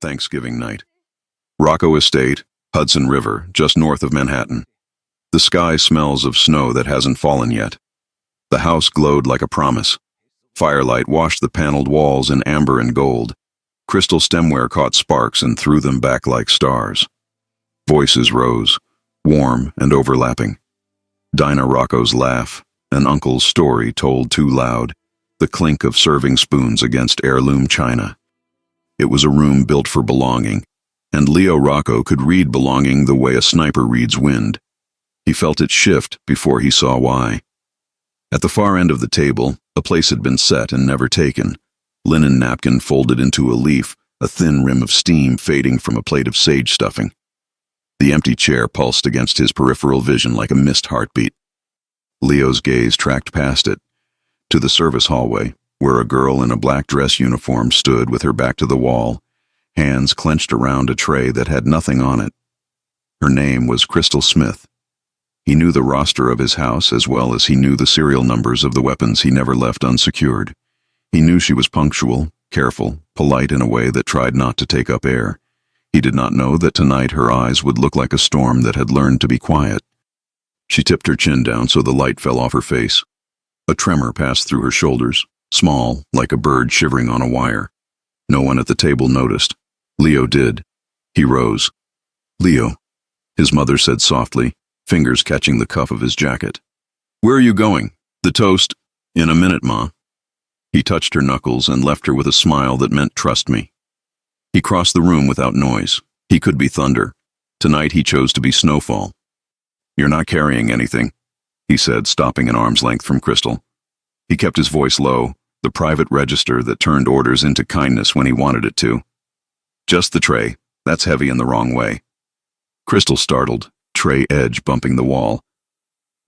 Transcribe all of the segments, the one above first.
Thanksgiving night. Rocco Estate, Hudson River, just north of Manhattan. The sky smells of snow that hasn't fallen yet. The house glowed like a promise. Firelight washed the paneled walls in amber and gold. Crystal stemware caught sparks and threw them back like stars. Voices rose, warm and overlapping. Dinah Rocco's laugh, an uncle's story told too loud, the clink of serving spoons against heirloom china. It was a room built for belonging, and Leo Rocco could read belonging the way a sniper reads wind. He felt it shift before he saw why. At the far end of the table, a place had been set and never taken. Linen napkin folded into a leaf, a thin rim of steam fading from a plate of sage stuffing. The empty chair pulsed against his peripheral vision like a missed heartbeat. Leo's gaze tracked past it, to the service hallway, where a girl in a black dress uniform stood with her back to the wall, hands clenched around a tray that had nothing on it. Her name was Crystal Smith. He knew the roster of his house as well as he knew the serial numbers of the weapons he never left unsecured. He knew she was punctual, careful, polite in a way that tried not to take up air. He did not know that tonight her eyes would look like a storm that had learned to be quiet. She tipped her chin down so the light fell off her face. A tremor passed through her shoulders, small, like a bird shivering on a wire. No one at the table noticed. Leo did. He rose. "Leo," his mother said softly, fingers catching the cuff of his jacket. "Where are you going? The toast?" "In a minute, Ma." He touched her knuckles and left her with a smile that meant trust me. He crossed the room without noise. He could be thunder. Tonight he chose to be snowfall. "You're not carrying anything," he said, stopping an arm's length from Crystal. He kept his voice low, the private register that turned orders into kindness when he wanted it to. "Just the tray. That's heavy in the wrong way." Crystal startled, tray edge bumping the wall.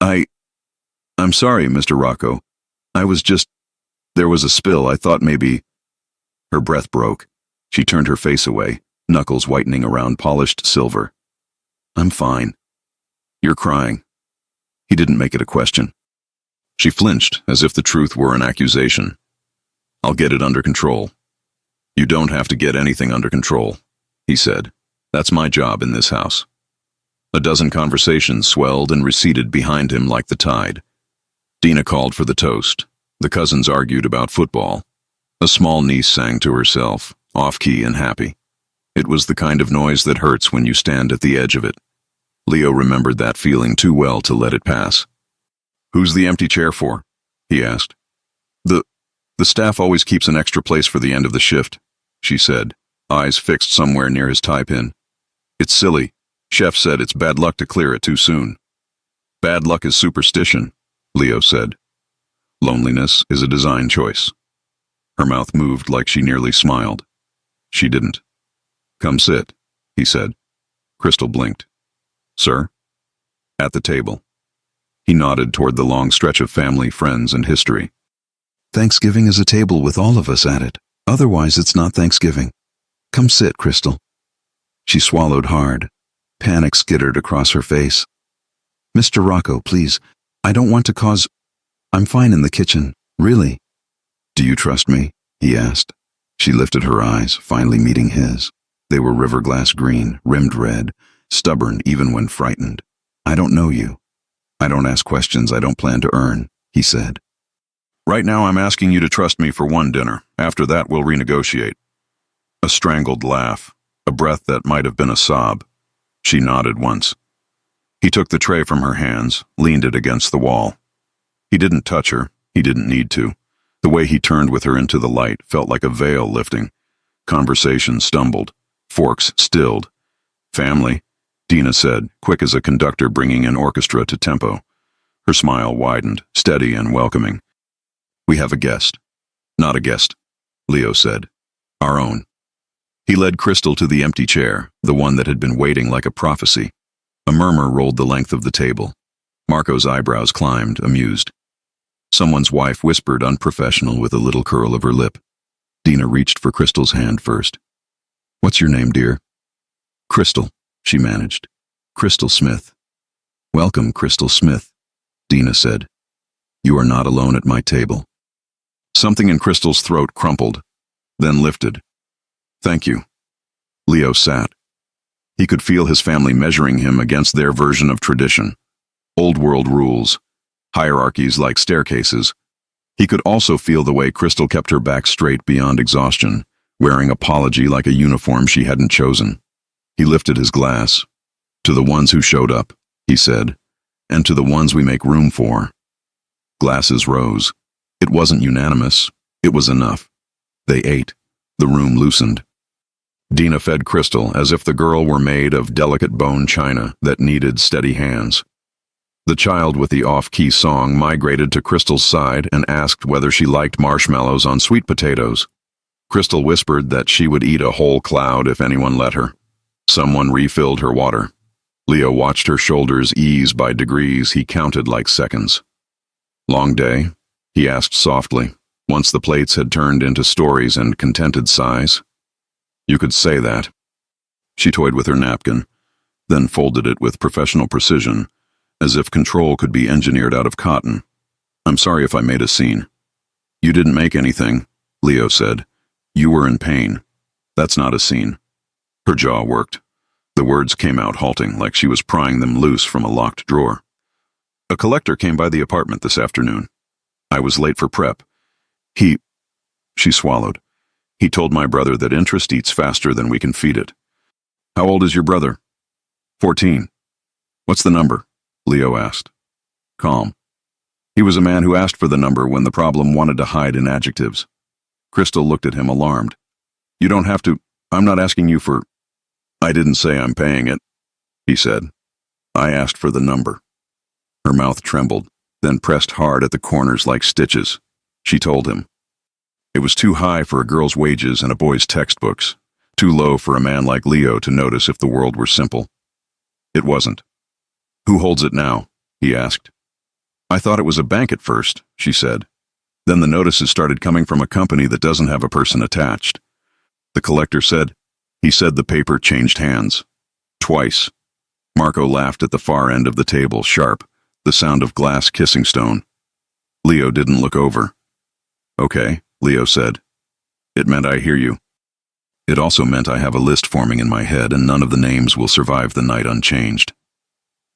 I'm sorry, Mr. Rocco. There was a spill. I thought maybe..." Her breath broke. She turned her face away, knuckles whitening around polished silver. "I'm fine." "You're crying." He didn't make it a question. She flinched, as if the truth were an accusation. "I'll get it under control." "You don't have to get anything under control," he said. "That's my job in this house." A dozen conversations swelled and receded behind him like the tide. Dina called for the toast. The cousins argued about football. A small niece sang to herself, off-key and happy. It was the kind of noise that hurts when you stand at the edge of it. Leo remembered that feeling too well to let it pass. "Who's the empty chair for?" he asked. The staff always keeps an extra place for the end of the shift," she said, eyes fixed somewhere near his tie pin. "It's silly. Chef said it's bad luck to clear it too soon." "Bad luck is superstition," Leo said. "Loneliness is a design choice." Her mouth moved like she nearly smiled. She didn't. "Come sit," he said. Crystal blinked. "Sir?" "At the table." He nodded toward the long stretch of family, friends, and history. "Thanksgiving is a table with all of us at it. Otherwise, it's not Thanksgiving. Come sit, Crystal." She swallowed hard. Panic skittered across her face. "Mr. Rocco, please. I don't want to cause... I'm fine in the kitchen, really." "Do you trust me?" he asked. She lifted her eyes, finally meeting his. They were river glass green, rimmed red, stubborn even when frightened. "I don't know you. I don't ask questions I don't plan to earn," he said. "Right now I'm asking you to trust me for one dinner. After that we'll renegotiate." A strangled laugh, a breath that might have been a sob. She nodded once. He took the tray from her hands, leaned it against the wall. He didn't touch her. He didn't need to. The way he turned with her into the light felt like a veil lifting. Conversation stumbled. Forks stilled. "Family," Dina said, quick as a conductor bringing an orchestra to tempo. Her smile widened, steady and welcoming. "We have a guest." "Not a guest," Leo said. "Our own." He led Crystal to the empty chair, the one that had been waiting like a prophecy. A murmur rolled the length of the table. Marco's eyebrows climbed, amused. Someone's wife whispered unprofessional with a little curl of her lip. Dina reached for Crystal's hand first. "What's your name, dear?" "Crystal," she managed. "Crystal Smith." "Welcome, Crystal Smith," Dina said. "You are not alone at my table." Something in Crystal's throat crumpled, then lifted. "Thank you." Leo sat. He could feel his family measuring him against their version of tradition. Old world rules, hierarchies like staircases. He could also feel the way Crystal kept her back straight beyond exhaustion, wearing apology like a uniform she hadn't chosen. He lifted his glass. To the ones who showed up, he said, and to the ones we make room for. Glasses rose. It wasn't unanimous. It was enough. They ate. The room loosened. Dina fed Crystal as if the girl were made of delicate bone china that needed steady hands. The child with the off-key song migrated to Crystal's side and asked whether she liked marshmallows on sweet potatoes. Crystal whispered that she would eat a whole cloud if anyone let her. Someone refilled her water. Leo watched her shoulders ease by degrees he counted like seconds. Long day? He asked softly, once the plates had turned into stories and contented sighs. You could say that. She toyed with her napkin, then folded it with professional precision, as if control could be engineered out of cotton. I'm sorry if I made a scene. You didn't make anything, Leo said. You were in pain. That's not a scene. Her jaw worked. The words came out halting, like she was prying them loose from a locked drawer. A collector came by the apartment this afternoon. I was late for prep. She swallowed. He told my brother that interest eats faster than we can feed it. How old is your brother? 14. What's the number? Leo asked. Calm. He was a man who asked for the number when the problem wanted to hide in adjectives. Crystal looked at him alarmed. You don't have to. I'm not asking you for. I didn't say I'm paying it, he said. I asked for the number. Her mouth trembled, then pressed hard at the corners like stitches. She told him. It was too high for a girl's wages and a boy's textbooks, too low for a man like Leo to notice if the world were simple. It wasn't. Who holds it now? He asked. I thought it was a bank at first, she said. Then the notices started coming from a company that doesn't have a person attached. The collector said. He said the paper changed hands. Twice. Marco laughed at the far end of the table, sharp, the sound of glass kissing stone. Leo didn't look over. Okay, Leo said. It meant I hear you. It also meant I have a list forming in my head and none of the names will survive the night unchanged.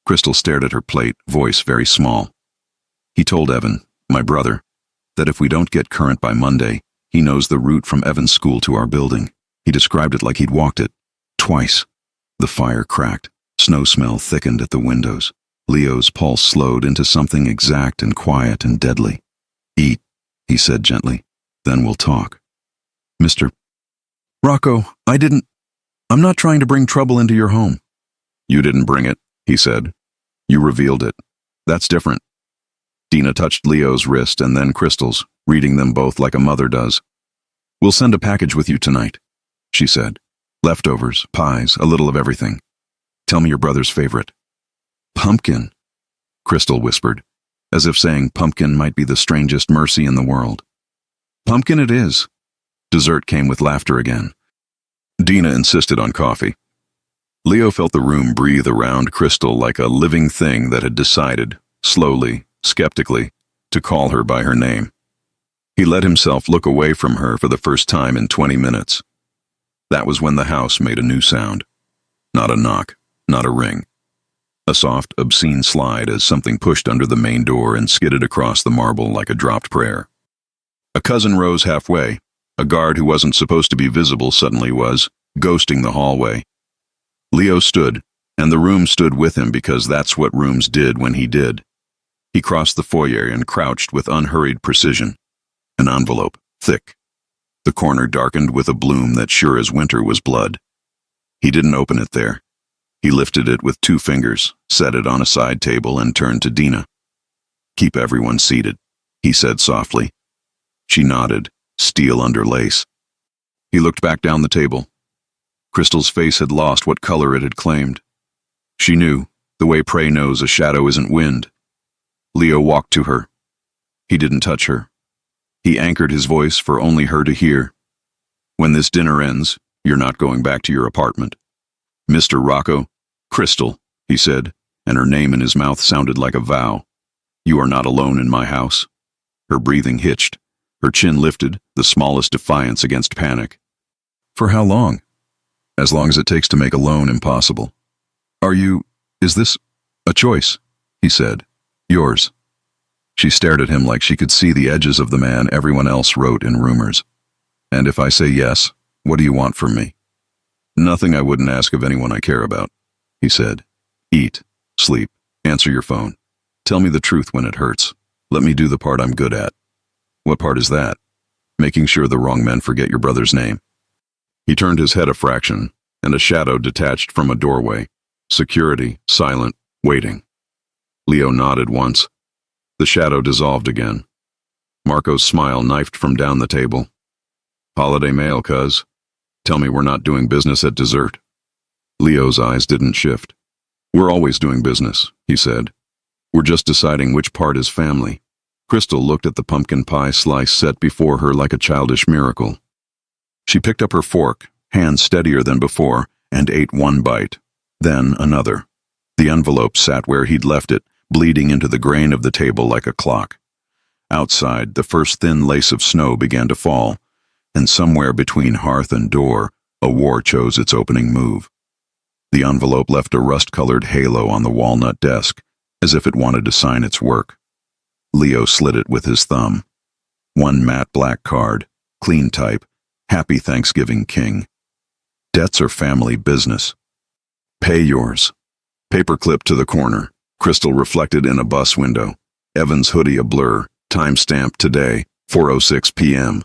Crystal stared at her plate, voice very small. He told Evan, my brother, that if we don't get current by Monday, he knows the route from Evan's school to our building. He described it like he'd walked it. Twice. The fire cracked. Snow smell thickened at the windows. Leo's pulse slowed into something exact and quiet and deadly. Eat, he said gently. Then we'll talk. Mr. Rocco, I'm not trying to bring trouble into your home. You didn't bring it, he said. You revealed it. That's different. Dina touched Leo's wrist and then Crystal's, reading them both like a mother does. We'll send a package with you tonight, she said. Leftovers, pies, a little of everything. Tell me your brother's favorite. Pumpkin, Crystal whispered, as if saying pumpkin might be the strangest mercy in the world. Pumpkin it is. Dessert came with laughter again. Dina insisted on coffee. Leo felt the room breathe around Crystal like a living thing that had decided, slowly, skeptically, to call her by her name. He let himself look away from her for the first time in 20 minutes. That was when the house made a new sound. Not a knock, not a ring. A soft, obscene slide as something pushed under the main door and skidded across the marble like a dropped prayer. A cousin rose halfway. A guard who wasn't supposed to be visible suddenly was, ghosting the hallway. Leo stood, and the room stood with him because that's what rooms did when he did. He crossed the foyer and crouched with unhurried precision. An envelope, thick. The corner darkened with a bloom that sure as winter was blood. He didn't open it there. He lifted it with 2 fingers, set it on a side table, and turned to Dina. Keep everyone seated, he said softly. She nodded, steel under lace. He looked back down the table. Crystal's face had lost what color it had claimed. She knew, the way prey knows a shadow isn't wind. Leo walked to her. He didn't touch her. He anchored his voice for only her to hear. When this dinner ends, you're not going back to your apartment. Mr. Rocco, Crystal, he said, and her name in his mouth sounded like a vow. You are not alone in my house. Her breathing hitched. Her chin lifted, the smallest defiance against panic. For how long? as long as it takes to make a loan impossible. Is this a choice? He said. Yours. She stared at him like she could see the edges of the man everyone else wrote in rumors. And if I say yes, what do you want from me? Nothing I wouldn't ask of anyone I care about, he said. Eat, sleep, answer your phone. Tell me the truth when it hurts. Let me do the part I'm good at. What part is that? Making sure the wrong men forget your brother's name. He turned his head a fraction, and a shadow detached from a doorway. Security, silent, waiting. Leo nodded once. The shadow dissolved again. Marco's smile knifed from down the table. Holiday mail, cuz. Tell me we're not doing business at dessert. Leo's eyes didn't shift. We're always doing business, he said. We're just deciding which part is family. Crystal looked at the pumpkin pie slice set before her like a childish miracle. She picked up her fork, hand steadier than before, and ate one bite. Then another. The envelope sat where he'd left it, bleeding into the grain of the table like a clock. Outside, the first thin lace of snow began to fall, and somewhere between hearth and door, a war chose its opening move. The envelope left a rust-colored halo on the walnut desk, as if it wanted to sign its work. Leo slid it with his thumb. One matte black card, clean type, Happy Thanksgiving, King. Debts are family business. Pay yours. Paperclip to the corner. Crystal reflected in a bus window. Evan's hoodie a blur. Timestamp today, 4:06 p.m.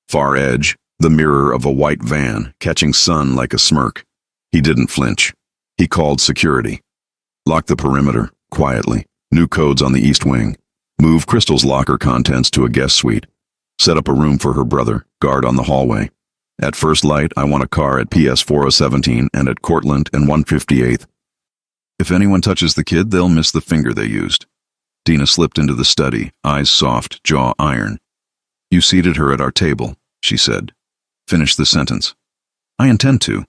Far edge, the mirror of a white van, catching sun like a smirk. He didn't flinch. He called security. Lock the perimeter, quietly. New codes on the east wing. Move Crystal's locker contents to a guest suite. Set up a room for her brother, guard on the hallway. At first light, I want a car at PS 4017 and at Cortlandt and 158th. If anyone touches the kid, they'll miss the finger they used. Dina slipped into the study, eyes soft, jaw iron. You seated her at our table, she said. Finish the sentence. I intend to.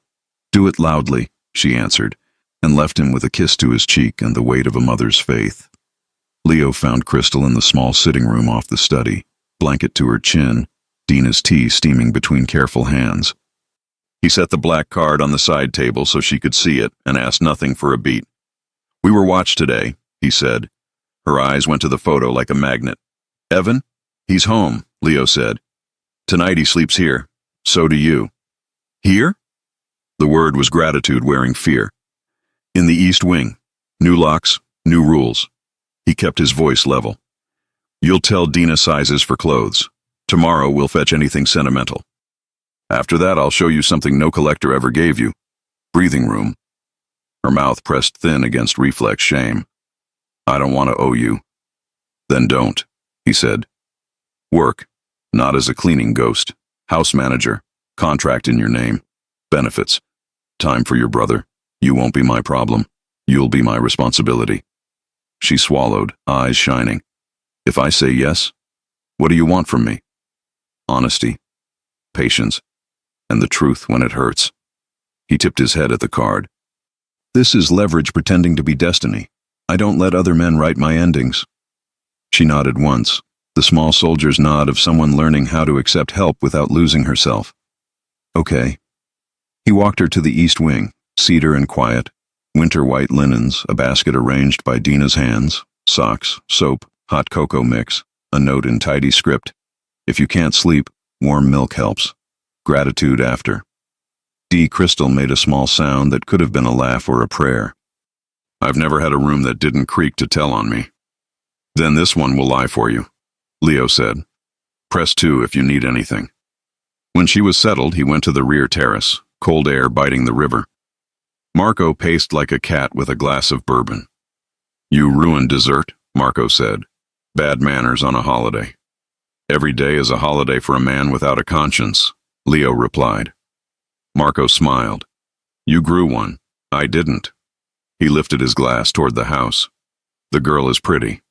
Do it loudly, she answered, and left him with a kiss to his cheek and the weight of a mother's faith. Leo found Crystal in the small sitting room off the study, blanket to her chin, Dina's tea steaming between careful hands. He set the black card on the side table so she could see it and asked nothing for a beat. We were watched today, he said. Her eyes went to the photo like a magnet. Evan? He's home, Leo said. Tonight he sleeps here. So do you. Here? The word was gratitude wearing fear. In the east wing. New locks, new rules. He kept his voice level. You'll tell Dina sizes for clothes. Tomorrow we'll fetch anything sentimental. After that I'll show you something no collector ever gave you. Breathing room. Her mouth pressed thin against reflex shame. I don't want to owe you. Then don't, he said. Work, not as a cleaning ghost. House manager, contract in your name. Benefits. Time for your brother. You won't be my problem. You'll be my responsibility. She swallowed, eyes shining. If I say yes, what do you want from me? Honesty, patience, and the truth when it hurts. He tipped his head at the card. This is leverage pretending to be destiny. I don't let other men write my endings. She nodded once, the small soldier's nod of someone learning how to accept help without losing herself. Okay. He walked her to the east wing, cedar and quiet, winter white linens, a basket arranged by Dina's hands, socks, soap, hot cocoa mix, a note in tidy script. If you can't sleep, warm milk helps. Gratitude after. Crystal made a small sound that could have been a laugh or a prayer. I've never had a room that didn't creak to tell on me. Then this one will lie for you, Leo said. Press 2 if you need anything. When she was settled, he went to the rear terrace, cold air biting the river. Marco paced like a cat with a glass of bourbon. You ruined dessert, Marco said. Bad manners on a holiday. Every day is a holiday for a man without a conscience, Leo replied. Marco smiled. You grew one. I didn't. He lifted his glass toward the house. The girl is pretty.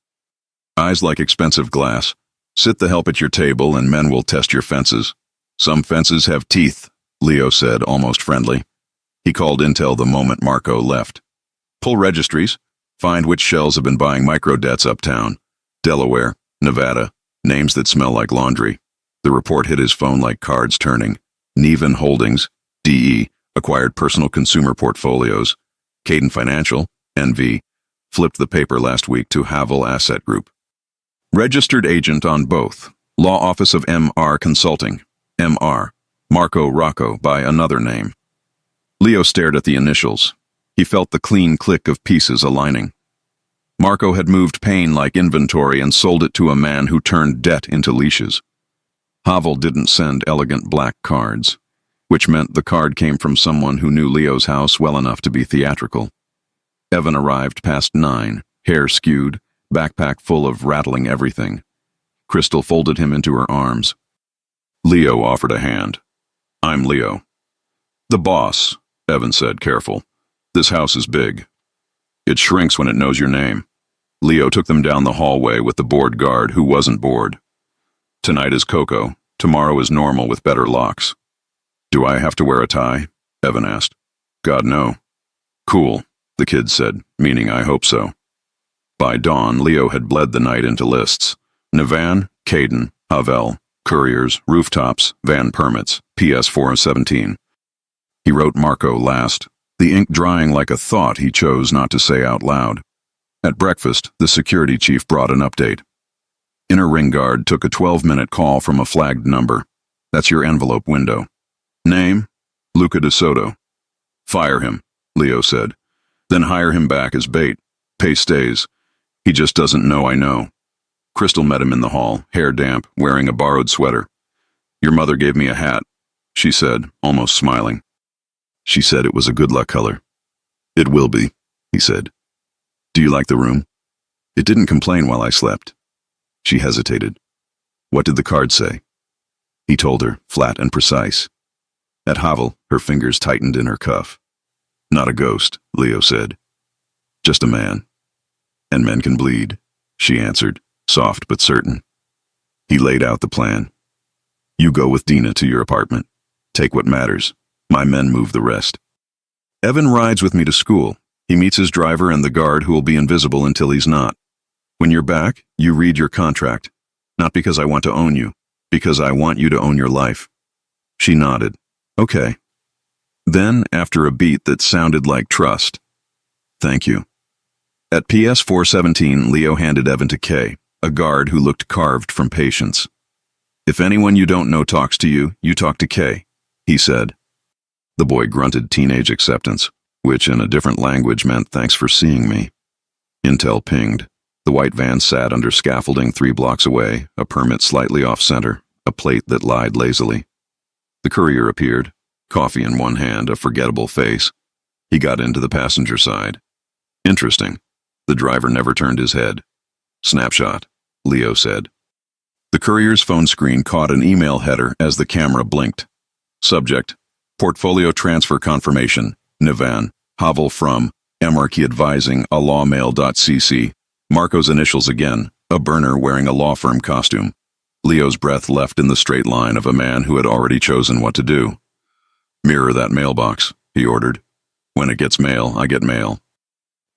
Eyes like expensive glass. Sit the help at your table and men will test your fences. Some fences have teeth, Leo said, almost friendly. He called intel the moment Marco left. Pull registries. Find which shells have been buying microdebts uptown. Delaware, Nevada, names that smell like laundry. The report hit his phone like cards turning. Neven Holdings, DE, acquired personal consumer portfolios. Caden Financial, NV, flipped the paper last week to Havel Asset Group. Registered agent on both. Law Office of MR Consulting, MR, Marco Rocco by another name. Leo stared at the initials. He felt the clean click of pieces aligning. Marco had moved pain like inventory and sold it to a man who turned debt into leashes. Havel didn't send elegant black cards, which meant the card came from someone who knew Leo's house well enough to be theatrical. Evan arrived past 9, hair skewed, backpack full of rattling everything. Crystal folded him into her arms. Leo offered a hand. I'm Leo. The boss, Evan said, careful. This house is big. It shrinks when it knows your name. Leo took them down the hallway with the bored guard who wasn't bored. Tonight is Coco. Tomorrow is normal with better locks. Do I have to wear a tie? Evan asked. God, no. Cool, the kid said, meaning I hope so. By dawn, Leo had bled the night into lists. Navan, Caden, Havel, couriers, rooftops, van permits, PS 417. He wrote Marco last, the ink drying like a thought he chose not to say out loud. At breakfast, the security chief brought an update. Inner ring guard took a 12-minute call from a flagged number. That's your envelope window. Name? Luca De Soto. Fire him, Leo said. Then hire him back as bait. Pay stays. He just doesn't know I know. Crystal met him in the hall, hair damp, wearing a borrowed sweater. Your mother gave me a hat, she said, almost smiling. She said it was a good luck color. It will be, he said. Do you like the room? It didn't complain while I slept. She hesitated. What did the card say? He told her, flat and precise. At Havel, her fingers tightened in her cuff. Not a ghost, Leo said. Just a man. And men can bleed, she answered, soft but certain. He laid out the plan. You go with Dina to your apartment. Take what matters. My men move the rest. Evan rides with me to school. He meets his driver and the guard who will be invisible until he's not. When you're back, you read your contract. Not because I want to own you, because I want you to own your life. She nodded. Okay. Then, after a beat that sounded like trust, thank you. At PS 417, Leo handed Evan to Kay, a guard who looked carved from patience. If anyone you don't know talks to you, you talk to Kay, he said. The boy grunted teenage acceptance, which in a different language meant thanks for seeing me. Intel pinged. The white van sat under scaffolding 3 blocks away, a permit slightly off-center, a plate that lied lazily. The courier appeared, coffee in one hand, a forgettable face. He got into the passenger side. Interesting. The driver never turned his head. Snapshot, Leo said. The courier's phone screen caught an email header as the camera blinked. Subject, Portfolio Transfer Confirmation, Navan, Havel from, Emarchy Advising, alawmail.cc. Marco's initials again, a burner wearing a law firm costume. Leo's breath left in the straight line of a man who had already chosen what to do. Mirror that mailbox, he ordered. When it gets mail, I get mail.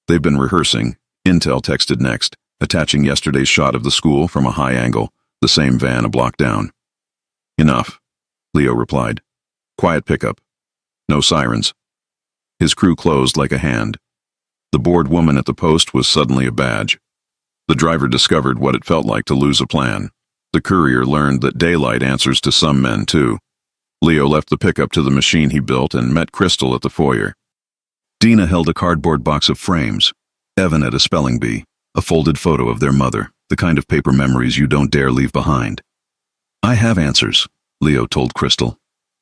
They've been rehearsing. Intel texted next, attaching yesterday's shot of the school from a high angle, the same van a block down. Enough, Leo replied. Quiet pickup. No sirens. His crew closed like a hand. The bored woman at the post was suddenly a badge. The driver discovered what it felt like to lose a plan. The courier learned that daylight answers to some men, too. Leo left the pickup to the machine he built and met Crystal at the foyer. Dina held a cardboard box of frames. Evan at a spelling bee, a folded photo of their mother, the kind of paper memories you don't dare leave behind. I have answers, Leo told Crystal.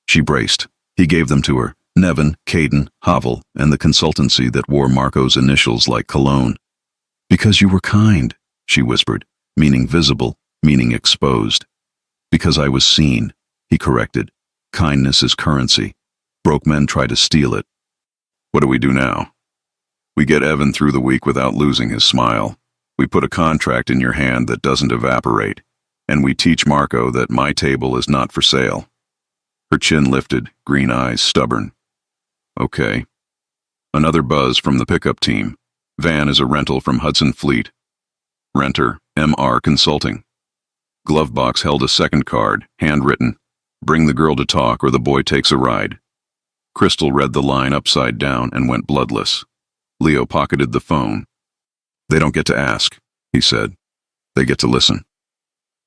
She braced. He gave them to her, Nevin, Caden, Havel, and the consultancy that wore Marco's initials like cologne. Because you were kind, she whispered, meaning visible, meaning exposed. Because I was seen, he corrected. Kindness is currency. Broke men try to steal it. What do we do now? We get Evan through the week without losing his smile. We put a contract in your hand that doesn't evaporate, and we teach Marco that my table is not for sale. Her chin lifted, green eyes stubborn. Okay. Another buzz from the pickup team. Van is a rental from Hudson Fleet. Renter, MR Consulting. Glovebox held a second card, handwritten. Bring the girl to talk or the boy takes a ride. Crystal read the line upside down and went bloodless. Leo pocketed the phone. "They don't get to ask," he said. "They get to listen."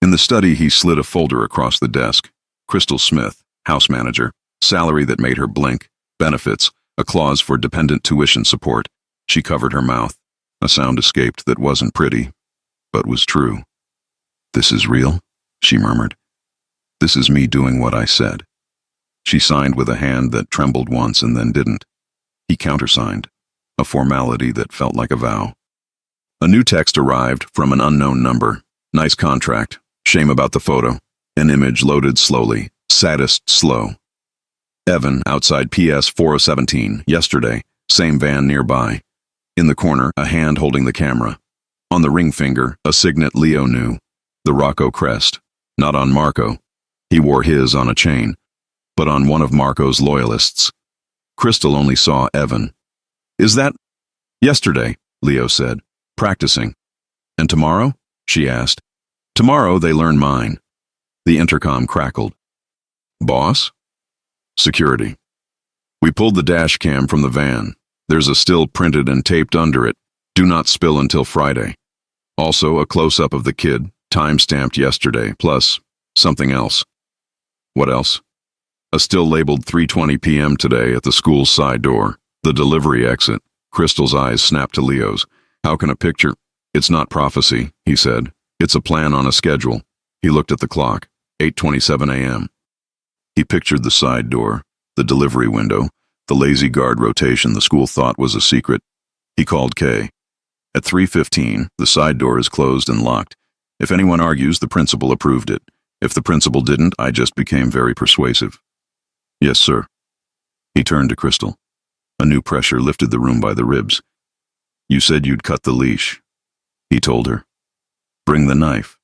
In the study, he slid a folder across the desk. Crystal Smith, house manager, salary that made her blink, benefits, a clause for dependent tuition support. She covered her mouth. A sound escaped that wasn't pretty, but was true. "This is real," she murmured. "This is me doing what I said." She signed with a hand that trembled once and then didn't. He countersigned, a formality that felt like a vow. A new text arrived from an unknown number. "Nice contract. Shame about the photo." An image loaded slowly, saddest slow. "Evan, outside PS 4017, yesterday. Same van nearby." In the corner, a hand holding the camera. On the ring finger, a signet Leo knew. The Rocco crest. Not on Marco. He wore his on a chain, but on one of Marco's loyalists. Crystal only saw Evan. "Is that—" "Yesterday," Leo said. "Practicing." "And tomorrow?" she asked. "Tomorrow they learn mine." The intercom crackled. "Boss?" "Security." "We pulled the dash cam from the van. There's a still printed and taped under it. Do not spill until Friday. Also a close-up of the kid, time-stamped yesterday, plus something else." "What else?" "A still labeled 3:20 p.m. today at the school's side door, the delivery exit." Crystal's eyes snapped to Leo's. "How can a picture—" "It's not prophecy," he said. "It's a plan on a schedule." He looked at the clock, 8:27 a.m. He pictured the side door, the delivery window, the lazy guard rotation the school thought was a secret. He called Kay. At 3:15, the side door is closed and locked. If anyone argues, the principal approved it. If the principal didn't, I just became very persuasive. "Yes, sir." He turned to Crystal. A new pressure lifted the room by the ribs. "You said you'd cut the leash," he told her. "Bring the knife."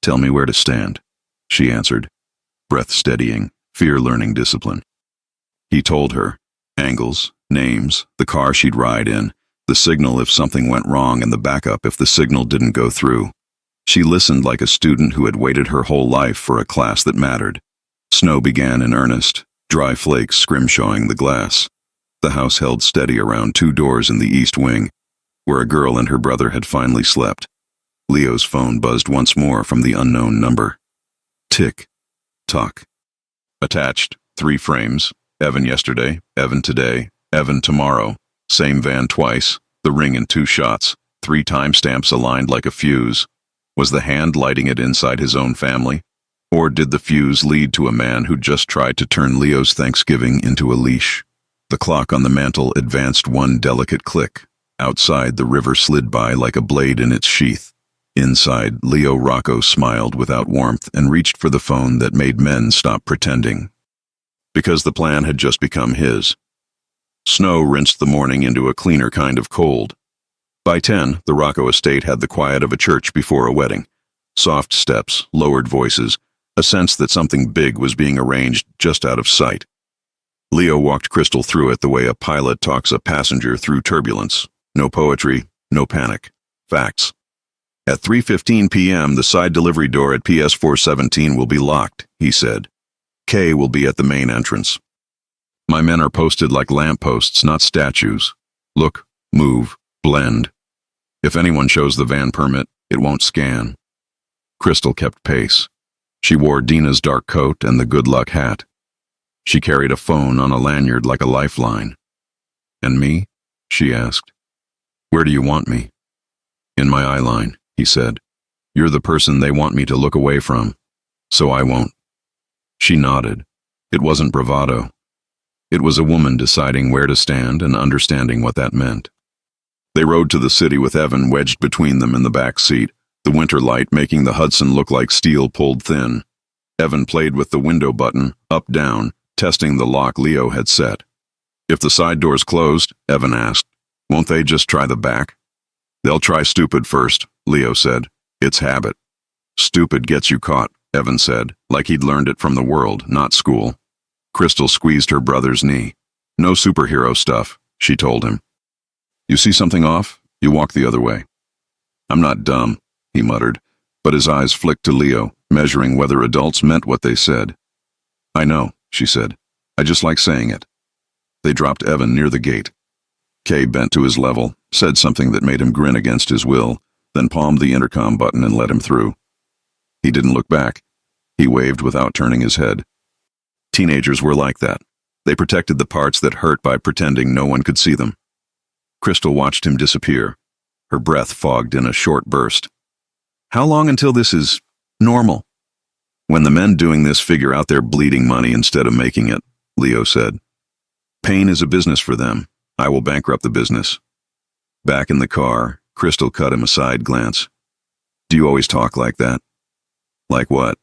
"Tell me where to stand," she answered, breath steadying, fear learning discipline. He told her, angles, names, the car she'd ride in, the signal if something went wrong and the backup if the signal didn't go through. She listened like a student who had waited her whole life for a class that mattered. Snow began in earnest, dry flakes scrimshawing the glass. The house held steady around 2 doors in the east wing, where a girl and her brother had finally slept. Leo's phone buzzed once more from the unknown number. Tick. Tock. Attached, 3 frames. Evan yesterday, Evan today, Evan tomorrow. Same van twice, the ring in 2 shots, 3 timestamps aligned like a fuse. Was the hand lighting it inside his own family? Or did the fuse lead to a man who just tried to turn Leo's Thanksgiving into a leash? The clock on the mantel advanced 1 delicate click. Outside, the river slid by like a blade in its sheath. Inside, Leo Rocco smiled without warmth and reached for the phone that made men stop pretending. Because the plan had just become his. Snow rinsed the morning into a cleaner kind of cold. By 10, the Rocco estate had the quiet of a church before a wedding. Soft steps, lowered voices, a sense that something big was being arranged just out of sight. Leo walked Crystal through it the way a pilot talks a passenger through turbulence. No poetry, no panic. Facts. At 3:15 p.m., the side delivery door at PS 417 will be locked, he said. Kay will be at the main entrance. My men are posted like lampposts, not statues. Look, move, blend. If anyone shows the van permit, it won't scan. Crystal kept pace. She wore Dina's dark coat and the good luck hat. She carried a phone on a lanyard like a lifeline. "And me?" she asked. "Where do you want me?" "In my eye line," he said. "You're the person they want me to look away from, so I won't." She nodded. It wasn't bravado. It was a woman deciding where to stand and understanding what that meant. They rode to the city with Evan wedged between them in the back seat, the winter light making the Hudson look like steel pulled thin. Evan played with the window button, up-down, testing the lock Leo had set. "If the side door's closed," Evan asked, "won't they just try the back?" "They'll try stupid first," Leo said. "It's habit." "Stupid gets you caught," Evan said, like he'd learned it from the world, not school. Crystal squeezed her brother's knee. "No superhero stuff," she told him. "You see something off? You walk the other way." "I'm not dumb," he muttered, but his eyes flicked to Leo, measuring whether adults meant what they said. "I know," she said. "I just like saying it." They dropped Evan near the gate. Kay bent to his level, said something that made him grin against his will, then palmed the intercom button and let him through. He didn't look back. He waved without turning his head. Teenagers were like that. They protected the parts that hurt by pretending no one could see them. Crystal watched him disappear, her breath fogged in a short burst. How long until this is normal? When the men doing this figure out they're bleeding money instead of making it, Leo said. Pain is a business for them. I will bankrupt the business. Back in the car, Crystal cut him a side glance. Do you always talk like that? Like what?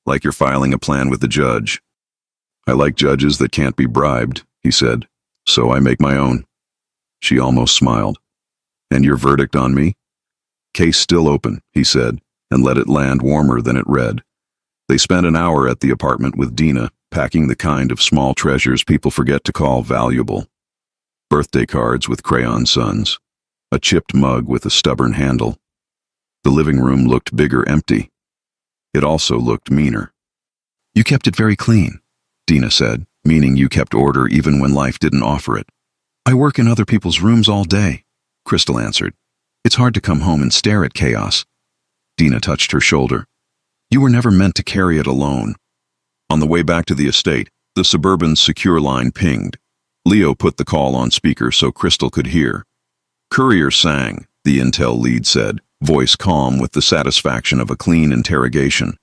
Like you're filing a plan with the judge. I like judges that can't be bribed, he said, so I make my own. She almost smiled. And your verdict on me? Case still open, he said, and let it land warmer than it read. They spent an hour at the apartment with Dina, packing the kind of small treasures people forget to call valuable. Birthday cards with crayon suns, a chipped mug with a stubborn handle. The living room looked bigger empty. It also looked meaner. You kept it very clean, Dina said, meaning you kept order even when life didn't offer it. I work in other people's rooms all day, Crystal answered. It's hard to come home and stare at chaos. Dina touched her shoulder. You were never meant to carry it alone. On the way back to the estate, the Suburban's secure line pinged. Leo put the call on speaker so Crystal could hear. Courier sang, the intel lead said, voice calm with the satisfaction of a clean interrogation.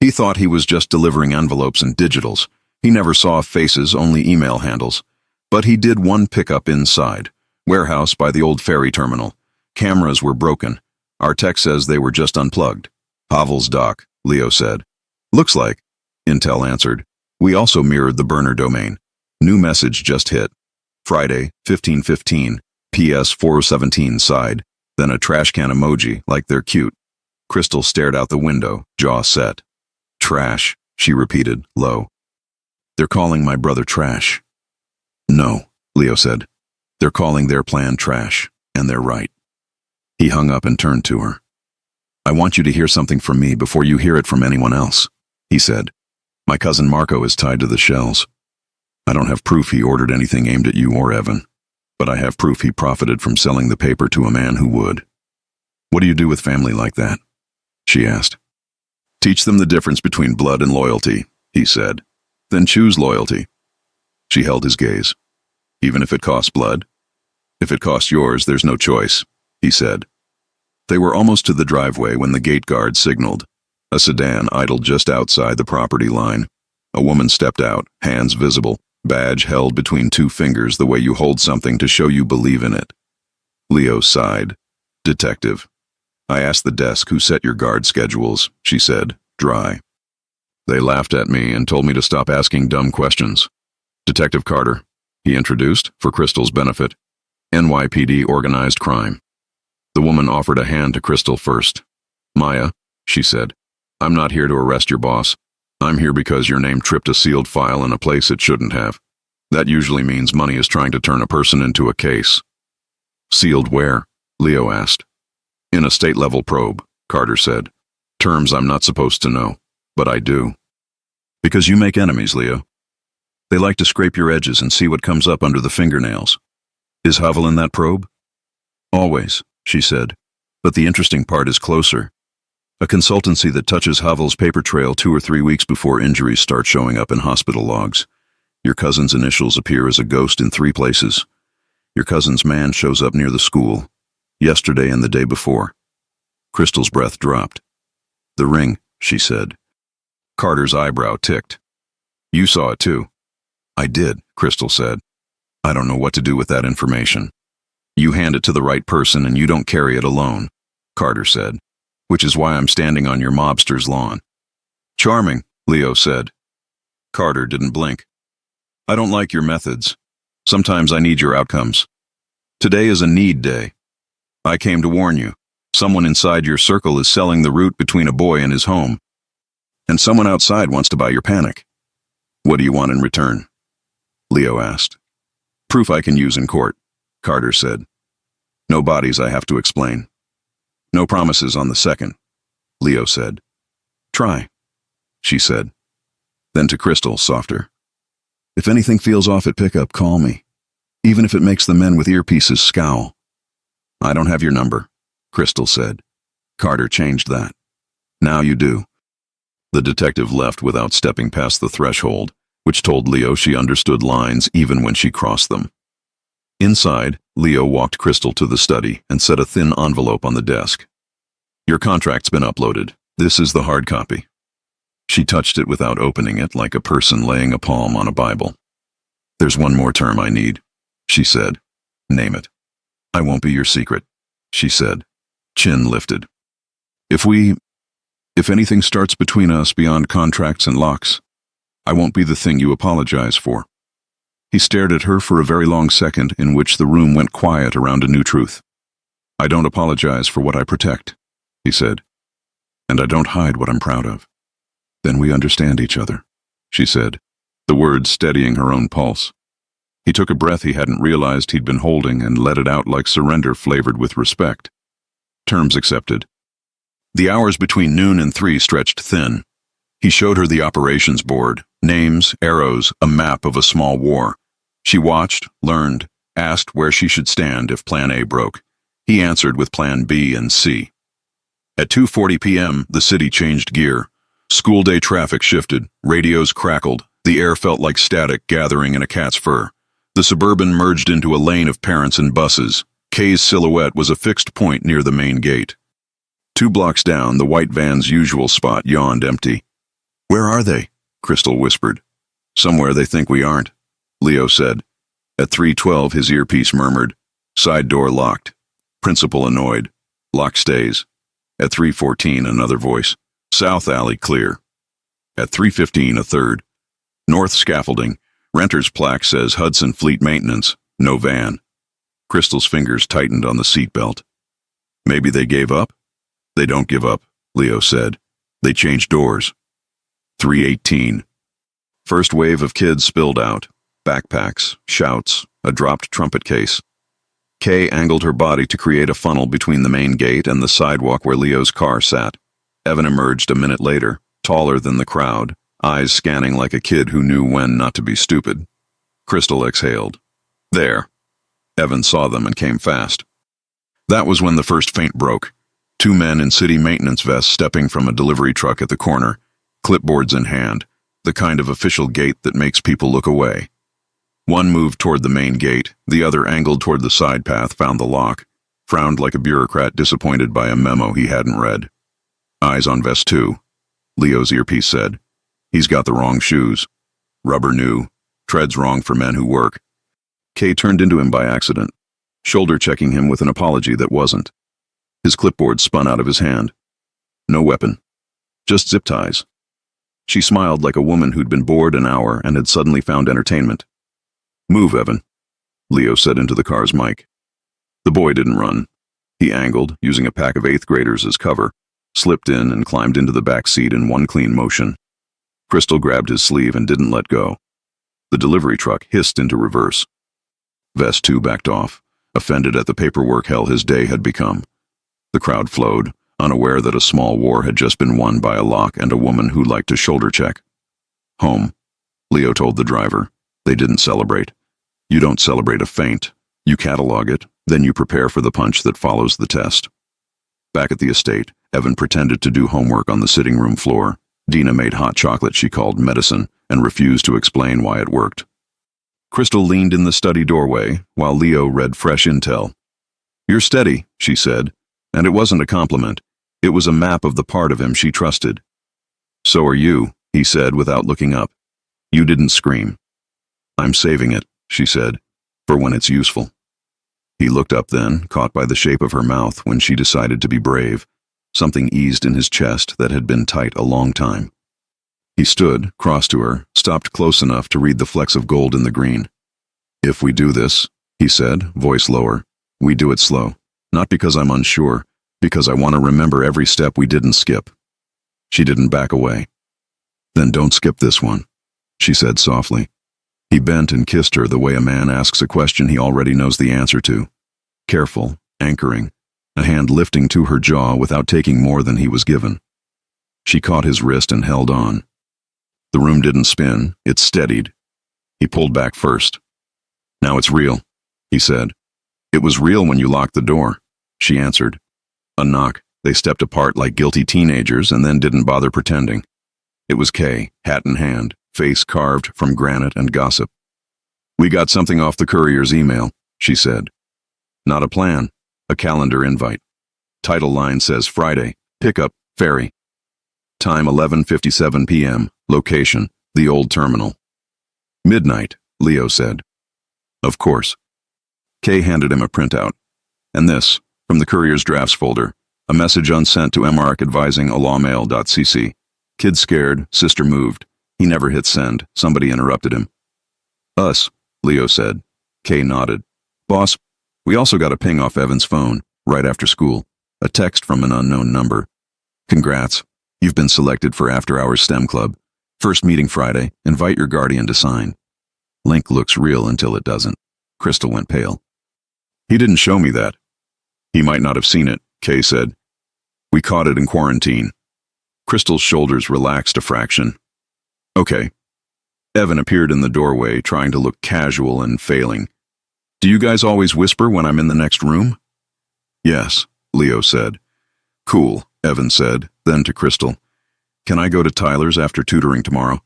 He thought he was just delivering envelopes and digitals. He never saw faces, only email handles. But he did one pickup inside. Warehouse by the old ferry terminal. Cameras were broken. Our tech says they were just unplugged. Havel's dock, Leo said. Looks like, Intel answered. We also mirrored the burner domain. New message just hit. Friday, 15:15, PS 417 side. Then a trash can emoji, like they're cute. Crystal stared out the window, jaw set. Trash, she repeated, low. They're calling my brother trash. No, Leo said. They're calling their plan trash, and they're right. He hung up and turned to her. I want you to hear something from me before you hear it from anyone else, he said. My cousin Marco is tied to the shells. I don't have proof he ordered anything aimed at you or Evan, but I have proof he profited from selling the paper to a man who would. What do you do with family like that? She asked. Teach them the difference between blood and loyalty, he said. Then choose loyalty. She held his gaze. Even if it costs blood? If it costs yours, there's no choice, he said. They were almost to the driveway when the gate guard signaled. A sedan idled just outside the property line. A woman stepped out, hands visible, badge held between two fingers the way you hold something to show you believe in it. Leo sighed. Detective. I asked the desk who set your guard schedules, she said, dry. They laughed at me and told me to stop asking dumb questions. Detective Carter, he introduced, for Crystal's benefit. NYPD organized crime. The woman offered a hand to Crystal first. Maya, she said, I'm not here to arrest your boss. I'm here because your name tripped a sealed file in a place it shouldn't have. That usually means money is trying to turn a person into a case. Sealed where? Leo asked. In a state-level probe, Carter said. Terms I'm not supposed to know, but I do. Because you make enemies, Leo. They like to scrape your edges and see what comes up under the fingernails. Is Havel in that probe? Always, she said. But the interesting part is closer. A consultancy that touches Havel's paper trail 2 or 3 weeks before injuries start showing up in hospital logs. Your cousin's initials appear as a ghost in 3 places. Your cousin's man shows up near the school. Yesterday and the day before. Crystal's breath dropped. The ring, she said. Carter's eyebrow ticked. You saw it too. I did, Crystal said. I don't know what to do with that information. You hand it to the right person and you don't carry it alone, Carter said, which is why I'm standing on your mobster's lawn. Charming, Leo said. Carter didn't blink. I don't like your methods. Sometimes I need your outcomes. Today is a need day. I came to warn you. Someone inside your circle is selling the route between a boy and his home. And someone outside wants to buy your panic. What do you want in return? Leo asked. Proof I can use in court, Carter said. No bodies I have to explain. No promises on the second, Leo said. Try, she said. Then to Crystal, softer. If anything feels off at pickup, call me. Even if it makes the men with earpieces scowl. I don't have your number, Crystal said. Carter changed that. Now you do. The detective left without stepping past the threshold, which told Leo she understood lines even when she crossed them. Inside, Leo walked Crystal to the study and set a thin envelope on the desk. Your contract's been uploaded. This is the hard copy. She touched it without opening it, like a person laying a palm on a Bible. There's one more term I need, she said. Name it. I won't be your secret, she said, chin lifted. If anything starts between us beyond contracts and locks, I won't be the thing you apologize for. He stared at her for a very long second in which the room went quiet around a new truth. I don't apologize for what I protect, he said, and I don't hide what I'm proud of. Then we understand each other, she said, the words steadying her own pulse. He took a breath he hadn't realized he'd been holding and let it out like surrender flavored with respect. Terms accepted. The hours between noon and 3 stretched thin. He showed her the operations board, names, arrows, a map of a small war. She watched, learned, asked where she should stand if Plan A broke. He answered with Plan B and C. At 2:40 p.m., the city changed gear. School day traffic shifted, radios crackled, the air felt like static gathering in a cat's fur. The Suburban merged into a lane of parents and buses. Kay's silhouette was a fixed point near the main gate. 2 blocks down, the white van's usual spot yawned empty. Where are they? Crystal whispered. Somewhere they think we aren't, Leo said. At 3:12, his earpiece murmured. Side door locked. Principal annoyed. Lock stays. At 3:14, another voice. South alley clear. At 3:15, a third. North scaffolding. Renter's plaque says Hudson Fleet Maintenance. No van. Crystal's fingers tightened on the seatbelt. Maybe they gave up? They don't give up, Leo said. They changed doors. 3:18. First wave of kids spilled out. Backpacks, shouts, a dropped trumpet case. Kay angled her body to create a funnel between the main gate and the sidewalk where Leo's car sat. Evan emerged a minute later, taller than the crowd, eyes scanning like a kid who knew when not to be stupid. Crystal exhaled. There. Evan saw them and came fast. That was when the first feint broke. 2 men in city maintenance vests stepping from a delivery truck at the corner, clipboards in hand, the kind of official gait that makes people look away. One moved toward the main gate, the other angled toward the side path, found the lock, frowned like a bureaucrat disappointed by a memo he hadn't read. Eyes on vest 2, Leo's earpiece said. He's got the wrong shoes. Rubber new, treads wrong for men who work. Kay turned into him by accident, shoulder-checking him with an apology that wasn't. His clipboard spun out of his hand. No weapon. Just zip ties. She smiled like a woman who'd been bored an hour and had suddenly found entertainment. Move, Evan, Leo said into the car's mic. The boy didn't run. He angled, using a pack of 8th graders as cover, slipped in and climbed into the back seat in one clean motion. Crystal grabbed his sleeve and didn't let go. The delivery truck hissed into reverse. Vest 2 backed off, offended at the paperwork hell his day had become. The crowd flowed, unaware that a small war had just been won by a lock and a woman who liked to shoulder check. Home, Leo told the driver. They didn't celebrate. You don't celebrate a feint. You catalog it, then you prepare for the punch that follows the test. Back at the estate, Evan pretended to do homework on the sitting room floor. Dina made hot chocolate she called medicine and refused to explain why it worked. Crystal leaned in the study doorway while Leo read fresh intel. You're steady, she said, and it wasn't a compliment. It was a map of the part of him she trusted. So are you, he said without looking up. You didn't scream. I'm saving it, she said, for when it's useful. He looked up then, caught by the shape of her mouth when she decided to be brave. Something eased in his chest that had been tight a long time. He stood, crossed to her, stopped close enough to read the flecks of gold in the green. If we do this, he said, voice lower, we do it slow. Not because I'm unsure, because I want to remember every step we didn't skip. She didn't back away. Then don't skip this one, she said softly. He bent and kissed her the way a man asks a question he already knows the answer to. Careful, anchoring, a hand lifting to her jaw without taking more than he was given. She caught his wrist and held on. The room didn't spin, it steadied. He pulled back first. Now it's real, he said. It was real when you locked the door, she answered. A knock. They stepped apart like guilty teenagers and then didn't bother pretending. It was Kay, hat in hand, face carved from granite and gossip. We got something off the courier's email, she said. Not a plan, a calendar invite. Title line says Friday, pickup, ferry. Time 11:57 p.m., location, the old terminal. Midnight, Leo said. Of course. Kay handed him a printout. And this, from the courier's drafts folder, a message unsent to MARC advising alawmail.cc. Kid scared, sister moved. He never hit send. Somebody interrupted him. Us, Leo said. Kay nodded. Boss, we also got a ping off Evan's phone, right after school. A text from an unknown number. Congrats. You've been selected for After Hours STEM Club. First meeting Friday. Invite your guardian to sign. Link looks real until it doesn't. Crystal went pale. He didn't show me that. He might not have seen it, Kay said. We caught it in quarantine. Crystal's shoulders relaxed a fraction. Okay. Evan appeared in the doorway, trying to look casual and failing. Do you guys always whisper when I'm in the next room? Yes, Leo said. Cool, Evan said, then to Crystal. Can I go to Tyler's after tutoring tomorrow?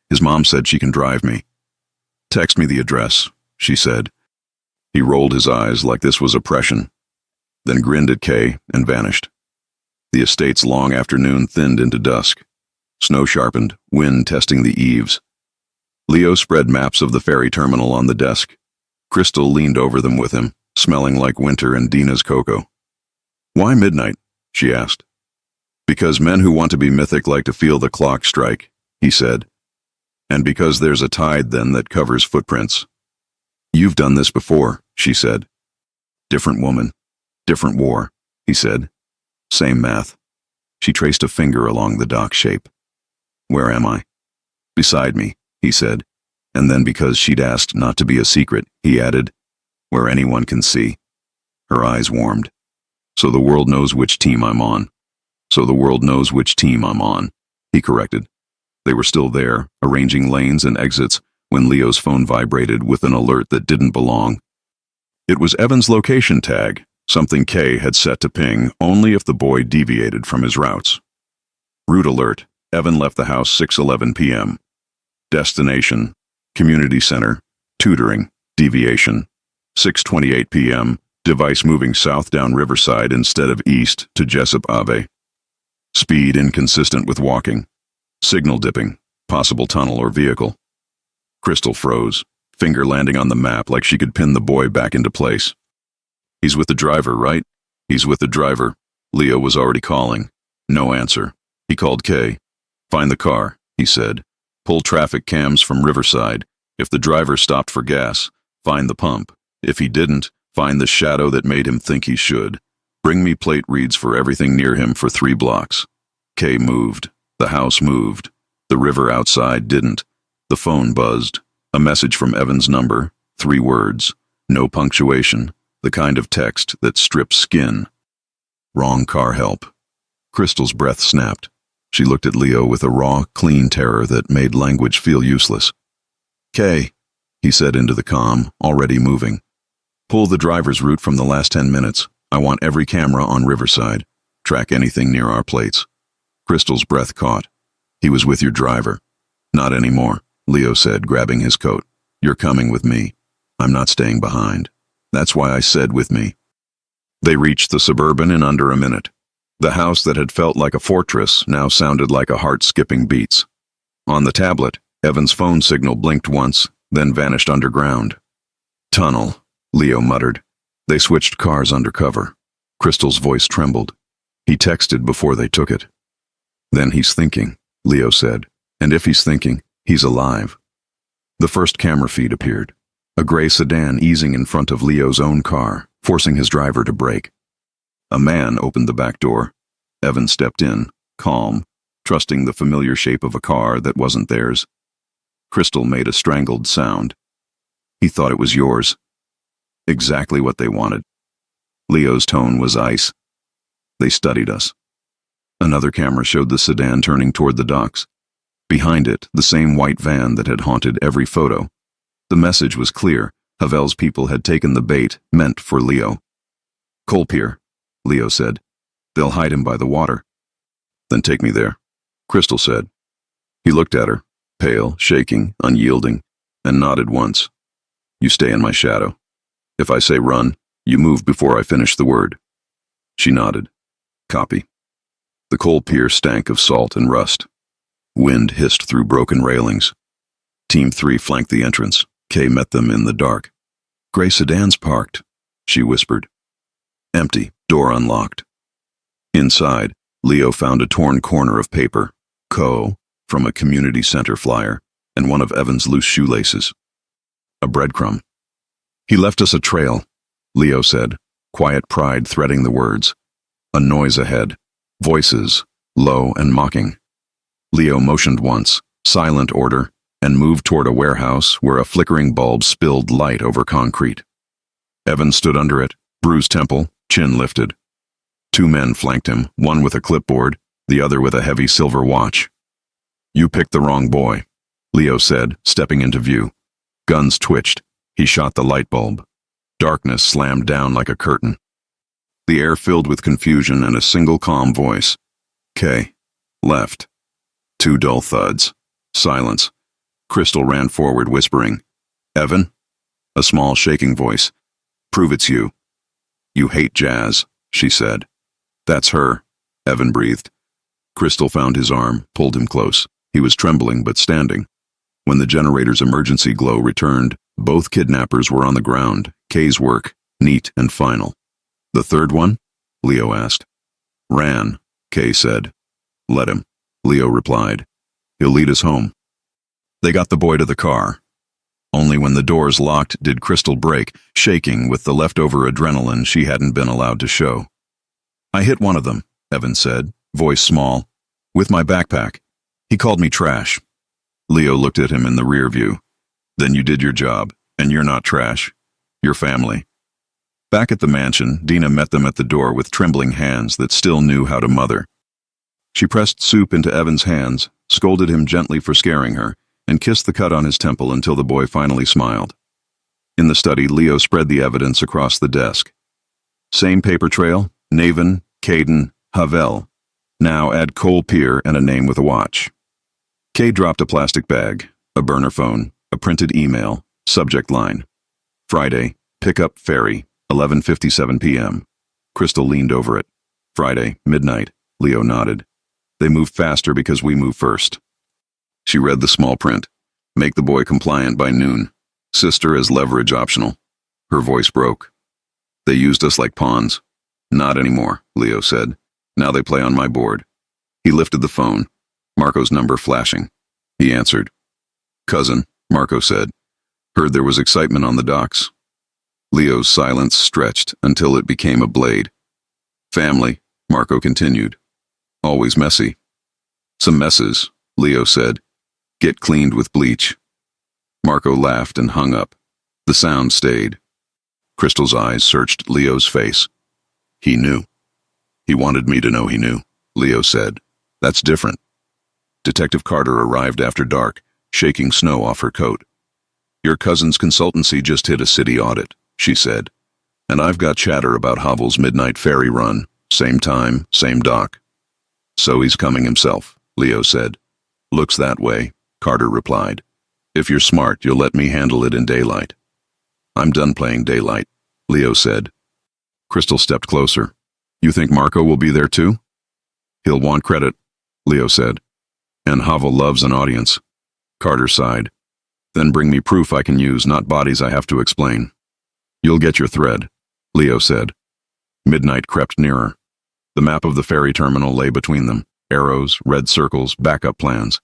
His mom said she can drive me. Text me the address, she said. He rolled his eyes like this was oppression, then grinned at Kay and vanished. The estate's long afternoon thinned into dusk. Snow sharpened, wind testing the eaves. Leo spread maps of the ferry terminal on the desk. Crystal leaned over them with him, smelling like winter and Dina's cocoa. Why midnight? She asked. Because men who want to be mythic like to feel the clock strike, he said. And because there's a tide then that covers footprints. You've done this before, she said. Different woman, different war, he said. Same math. She traced a finger along the dock shape. Where am I? Beside me, he said. And then because she'd asked not to be a secret, he added, where anyone can see. Her eyes warmed. So the world knows which team I'm on. So the world knows which team I'm on, he corrected. They were still there, arranging lanes and exits, when Leo's phone vibrated with an alert that didn't belong. It was Evan's location tag, something Kay had set to ping only if the boy deviated from his routes. Route alert. Evan left the house 6:11 p.m. Destination, community center, tutoring, deviation. 6:28 p.m. Device moving south down Riverside instead of east to Jessup Ave. Speed inconsistent with walking. Signal dipping, possible tunnel or vehicle. Crystal froze, finger landing on the map like she could pin the boy back into place. He's with the driver, right? He's with the driver. Leo was already calling. No answer. He called Kay. Find the car, he said. Pull traffic cams from Riverside. If the driver stopped for gas, find the pump. If he didn't, find the shadow that made him think he should. Bring me plate reads for everything near him for 3 blocks. Kay moved. The house moved. The river outside didn't. The phone buzzed. A message from Evan's number. 3 words. No punctuation. The kind of text that strips skin. Wrong car help. Crystal's breath snapped. She looked at Leo with a raw, clean terror that made language feel useless. Kay, he said into the comm, already moving. Pull the driver's route from the last 10 minutes. I want every camera on Riverside. Track anything near our plates. Crystal's breath caught. He was with your driver. Not anymore, Leo said, grabbing his coat. You're coming with me. I'm not staying behind. That's why I said with me. They reached the Suburban in under a minute. The house that had felt like a fortress now sounded like a heart skipping beats. On the tablet, Evan's phone signal blinked once, then vanished underground. Tunnel, Leo muttered. They switched cars undercover. Crystal's voice trembled. He texted before they took it. Then he's thinking, Leo said. And if he's thinking, he's alive. The first camera feed appeared. A gray sedan easing in front of Leo's own car, forcing his driver to brake. A man opened the back door. Evan stepped in, calm, trusting the familiar shape of a car that wasn't theirs. Crystal made a strangled sound. He thought it was yours. Exactly what they wanted. Leo's tone was ice. They studied us. Another camera showed the sedan turning toward the docks. Behind it, the same white van that had haunted every photo. The message was clear. Havel's people had taken the bait meant for Leo. "Coal pier," Leo said. "They'll hide him by the water." "Then take me there," Crystal said. He looked at her, pale, shaking, unyielding, and nodded once. "You stay in my shadow. If I say run, you move before I finish the word." She nodded. "Copy." The coal pier stank of salt and rust. Wind hissed through broken railings. Team 3 flanked the entrance. Kay met them in the dark. "Gray sedan's parked," she whispered. Empty, door unlocked. Inside, Leo found a torn corner of paper, from a community center flyer, and one of Evan's loose shoelaces. A breadcrumb. "He left us a trail," Leo said, quiet pride threading the words. A noise ahead. Voices, low and mocking. Leo motioned once, silent order, and moved toward a warehouse where a flickering bulb spilled light over concrete. Evan stood under it, bruised temple, chin lifted. 2 men flanked him, one with a clipboard, the other with a heavy silver watch. "You picked the wrong boy," Leo said, stepping into view. Guns twitched. He shot the light bulb. Darkness slammed down like a curtain. The air filled with confusion and a single calm voice. "Kay. Left." 2 dull thuds. Silence. Crystal ran forward, whispering, "Evan?" A small, shaking voice. "Prove it's you." "You hate jazz," she said. "That's her," Evan breathed. Crystal found his arm, pulled him close. He was trembling but standing. When the generator's emergency glow returned, both kidnappers were on the ground, Kay's work, neat and final. "The third one?" Leo asked. "Ran," Kay said. "Let him," Leo replied. "He'll lead us home." They got the boy to the car. Only when the doors locked did Crystal break, shaking with the leftover adrenaline she hadn't been allowed to show. "I hit one of them," Evan said, voice small. "With my backpack. He called me trash." Leo looked at him in the rear view. "Then you did your job, and you're not trash. You're family." Back at the mansion, Dina met them at the door with trembling hands that still knew how to mother. She pressed soup into Evan's hands, scolded him gently for scaring her, and kissed the cut on his temple until the boy finally smiled. In the study, Leo spread the evidence across the desk. Same paper trail, Naven, Caden, Havel. Now add coal pier and a name with a watch. Kay dropped a plastic bag, a burner phone, a printed email, subject line. Friday, pickup ferry, 11:57 p.m. Crystal leaned over it. Friday, midnight. Leo nodded. They moved faster because we move first. She read the small print. Make the boy compliant by noon. Sister as leverage optional. Her voice broke. They used us like pawns. Not anymore, Leo said. Now they play on my board. He lifted the phone. Marco's number flashing. He answered. Cousin, Marco said. Heard there was excitement on the docks. Leo's silence stretched until it became a blade. Family, Marco continued. Always messy. Some messes, Leo said. Get cleaned with bleach. Marco laughed and hung up. The sound stayed. Crystal's eyes searched Leo's face. He knew. He wanted me to know he knew, Leo said. That's different. Detective Carter arrived after dark, shaking snow off her coat. Your cousin's consultancy just hit a city audit, she said. And I've got chatter about Havel's midnight ferry run. Same time, same dock. So he's coming himself, Leo said. Looks that way, Carter replied. If you're smart, you'll let me handle it in daylight. I'm done playing daylight, Leo said. Crystal stepped closer. You think Marco will be there too? He'll want credit, Leo said. And Havel loves an audience. Carter sighed. Then bring me proof I can use, not bodies I have to explain. You'll get your thread, Leo said. Midnight crept nearer. The map of the ferry terminal lay between them. Arrows, red circles, backup plans.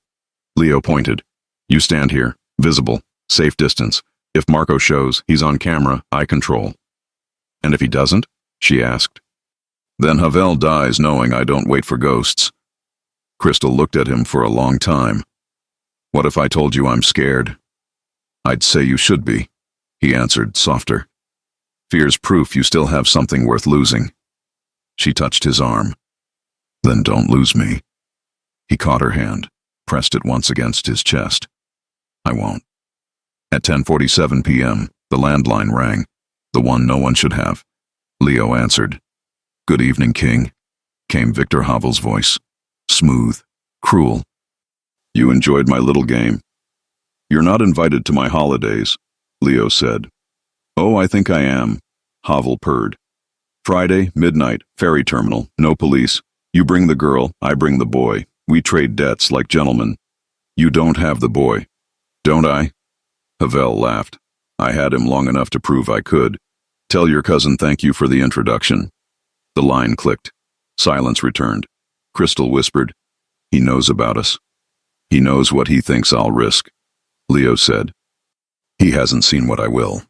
Leo pointed. You stand here, visible, safe distance. If Marco shows, he's on camera, I control. And if he doesn't? She asked. Then Havel dies knowing I don't wait for ghosts. Crystal looked at him for a long time. What if I told you I'm scared? I'd say you should be, he answered, softer. Fear's proof you still have something worth losing. She touched his arm. Then don't lose me. He caught her hand, pressed it once against his chest. I won't. At 10:47 p.m., the landline rang, the one no one should have. Leo answered. "Good evening, King," came Victor Havel's voice. Smooth, cruel. "You enjoyed my little game?" "You're not invited to my holidays," Leo said. "Oh, I think I am," Havel purred. "Friday, midnight, ferry terminal, no police. You bring the girl, I bring the boy. We trade debts like gentlemen. You don't have the boy." "Don't I?" Havel laughed. "I had him long enough to prove I could. Tell your cousin thank you for the introduction." The line clicked. Silence returned. Crystal whispered, "He knows about us. He knows what he thinks I'll risk." Leo said, "He hasn't seen what I will."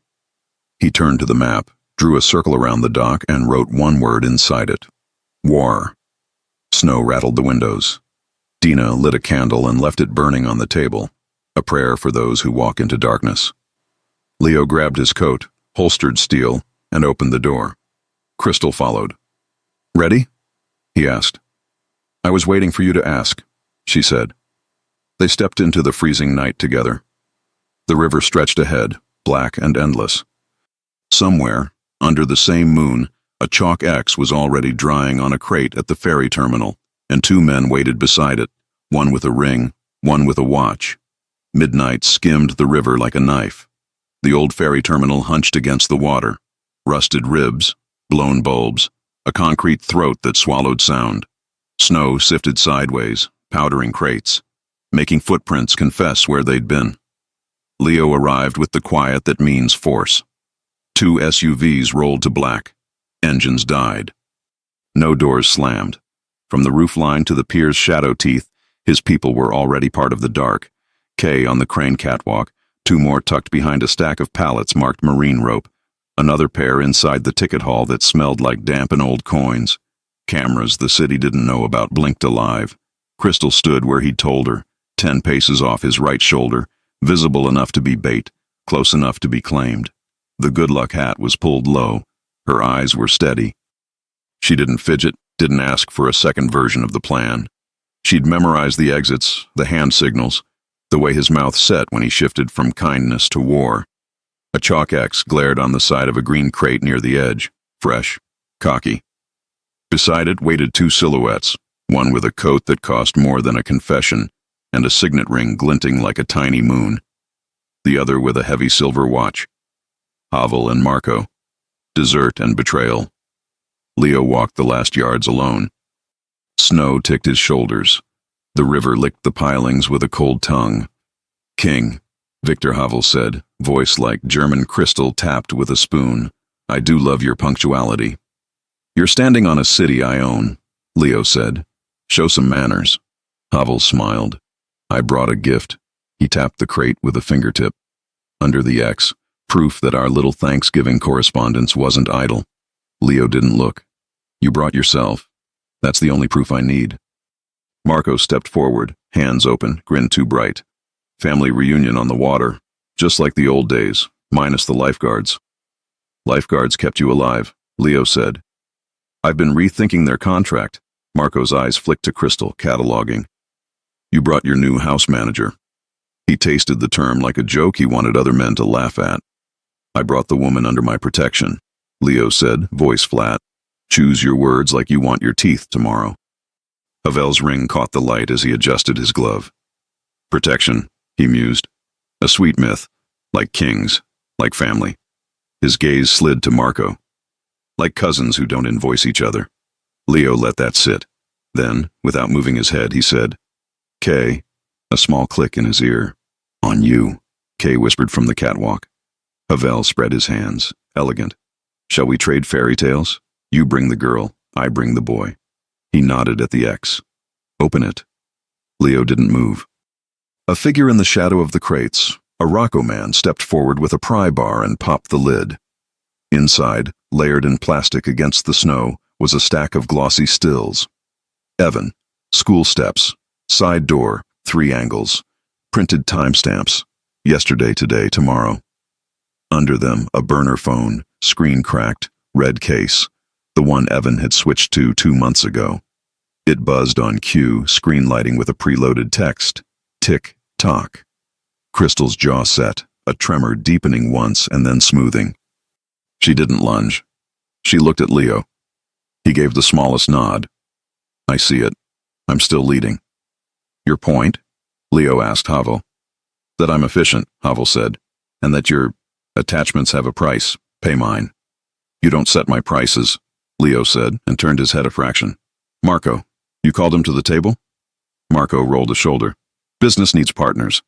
He turned to the map, drew a circle around the dock, and wrote one word inside it. War. Snow rattled the windows. Dina lit a candle and left it burning on the table, a prayer for those who walk into darkness. Leo grabbed his coat, holstered steel, and opened the door. Crystal followed. "Ready?" he asked. "I was waiting for you to ask," she said. They stepped into the freezing night together. The river stretched ahead, black and endless. Somewhere, under the same moon, a chalk X was already drying on a crate at the ferry terminal, and two men waited beside it, one with a ring, one with a watch. Midnight skimmed the river like a knife. The old ferry terminal hunched against the water, rusted ribs, blown bulbs, a concrete throat that swallowed sound. Snow sifted sideways, powdering crates, making footprints confess where they'd been. Leo arrived with the quiet that means force. Two SUVs rolled to black. Engines died. No doors slammed. From the roofline to the pier's shadow teeth, his people were already part of the dark. Kay on the crane catwalk, two more tucked behind a stack of pallets marked marine rope, another pair inside the ticket hall that smelled like damp and old coins. Cameras the city didn't know about blinked alive. Crystal stood where he'd told her, 10 paces off his right shoulder, visible enough to be bait, close enough to be claimed. The good luck hat was pulled low. Her eyes were steady. She didn't fidget, didn't ask for a second version of the plan. She'd memorized the exits, the hand signals, the way his mouth set when he shifted from kindness to war. A chalk X glared on the side of a green crate near the edge, fresh, cocky. Beside it waited two silhouettes, one with a coat that cost more than a confession, and a signet ring glinting like a tiny moon. The other with a heavy silver watch. Havel and Marco. Desert and betrayal. Leo walked the last yards alone. Snow ticked his shoulders. The river licked the pilings with a cold tongue. "King," Victor Havel said, voice like German crystal tapped with a spoon, "I do love your punctuality." "You're standing on a city I own," Leo said. "Show some manners." Havel smiled. "I brought a gift." He tapped the crate with a fingertip. Under the X, proof that our little Thanksgiving correspondence wasn't idle. Leo didn't look. "You brought yourself. That's the only proof I need." Marco stepped forward, hands open, grin too bright. "Family reunion on the water, just like the old days, minus the lifeguards." "Lifeguards kept you alive," Leo said. "I've been rethinking their contract." Marco's eyes flicked to Crystal, cataloging. "You brought your new house manager." He tasted the term like a joke he wanted other men to laugh at. "I brought the woman under my protection," Leo said, voice flat. "Choose your words like you want your teeth tomorrow." Havel's ring caught the light as he adjusted his glove. "Protection," he mused. "A sweet myth, like kings, like family." His gaze slid to Marco. "Like cousins who don't invoice each other." Leo let that sit. Then, without moving his head, he said, "Kay," a small click in his ear. "On you," Kay whispered from the catwalk. Havel spread his hands, elegant. "Shall we trade fairy tales? You bring the girl, I bring the boy." He nodded at the X. "Open it." Leo didn't move. A figure in the shadow of the crates, a Rocco man, stepped forward with a pry bar and popped the lid. Inside, layered in plastic against the snow, was a stack of glossy stills. Evan, school steps, side door, 3 angles, printed timestamps, yesterday, today, tomorrow. Under them, a burner phone, screen cracked, red case, the one Evan had switched to 2 months ago. It buzzed on cue, screen lighting with a preloaded text. Tick, tock. Crystal's jaw set, a tremor deepening once and then smoothing. She didn't lunge. She looked at Leo. He gave the smallest nod. I see it. I'm still leading. Your point? Leo asked Havel. That I'm efficient, Havel said, and that your attachments have a price. Pay mine. You don't set my prices, Leo said, and turned his head a fraction. Marco, you called him to the table? Marco rolled a shoulder. Business needs partners.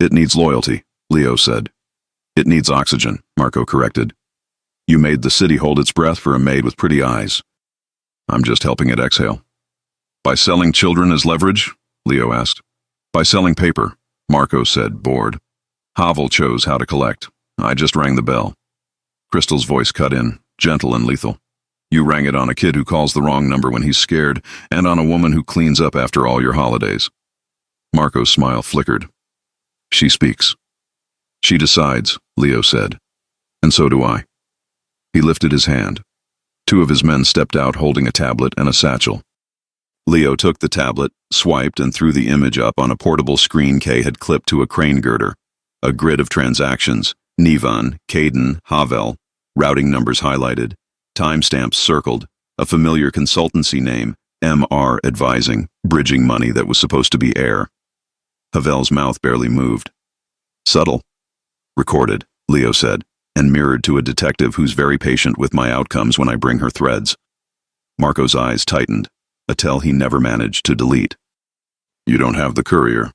It needs loyalty, Leo said. It needs oxygen, Marco corrected. You made the city hold its breath for a maid with pretty eyes. I'm just helping it exhale. By selling children as leverage? Leo asked. By selling paper, Marco said, bored. Havel chose how to collect. I just rang the bell. Crystal's voice cut in, gentle and lethal. You rang it on a kid who calls the wrong number when he's scared, and on a woman who cleans up after all your holidays. Marco's smile flickered. She speaks. She decides, Leo said. And so do I. He lifted his hand. Two of his men stepped out holding a tablet and a satchel. Leo took the tablet, swiped, and threw the image up on a portable screen Kay had clipped to a crane girder. A grid of transactions, Nivan, Caden, Havel, routing numbers highlighted, timestamps circled, a familiar consultancy name, MR Advising, bridging money that was supposed to be air. Havel's mouth barely moved. Subtle. Recorded, Leo said, and mirrored to a detective who's very patient with my outcomes when I bring her threads. Marco's eyes tightened, a tell he never managed to delete. You don't have the courier.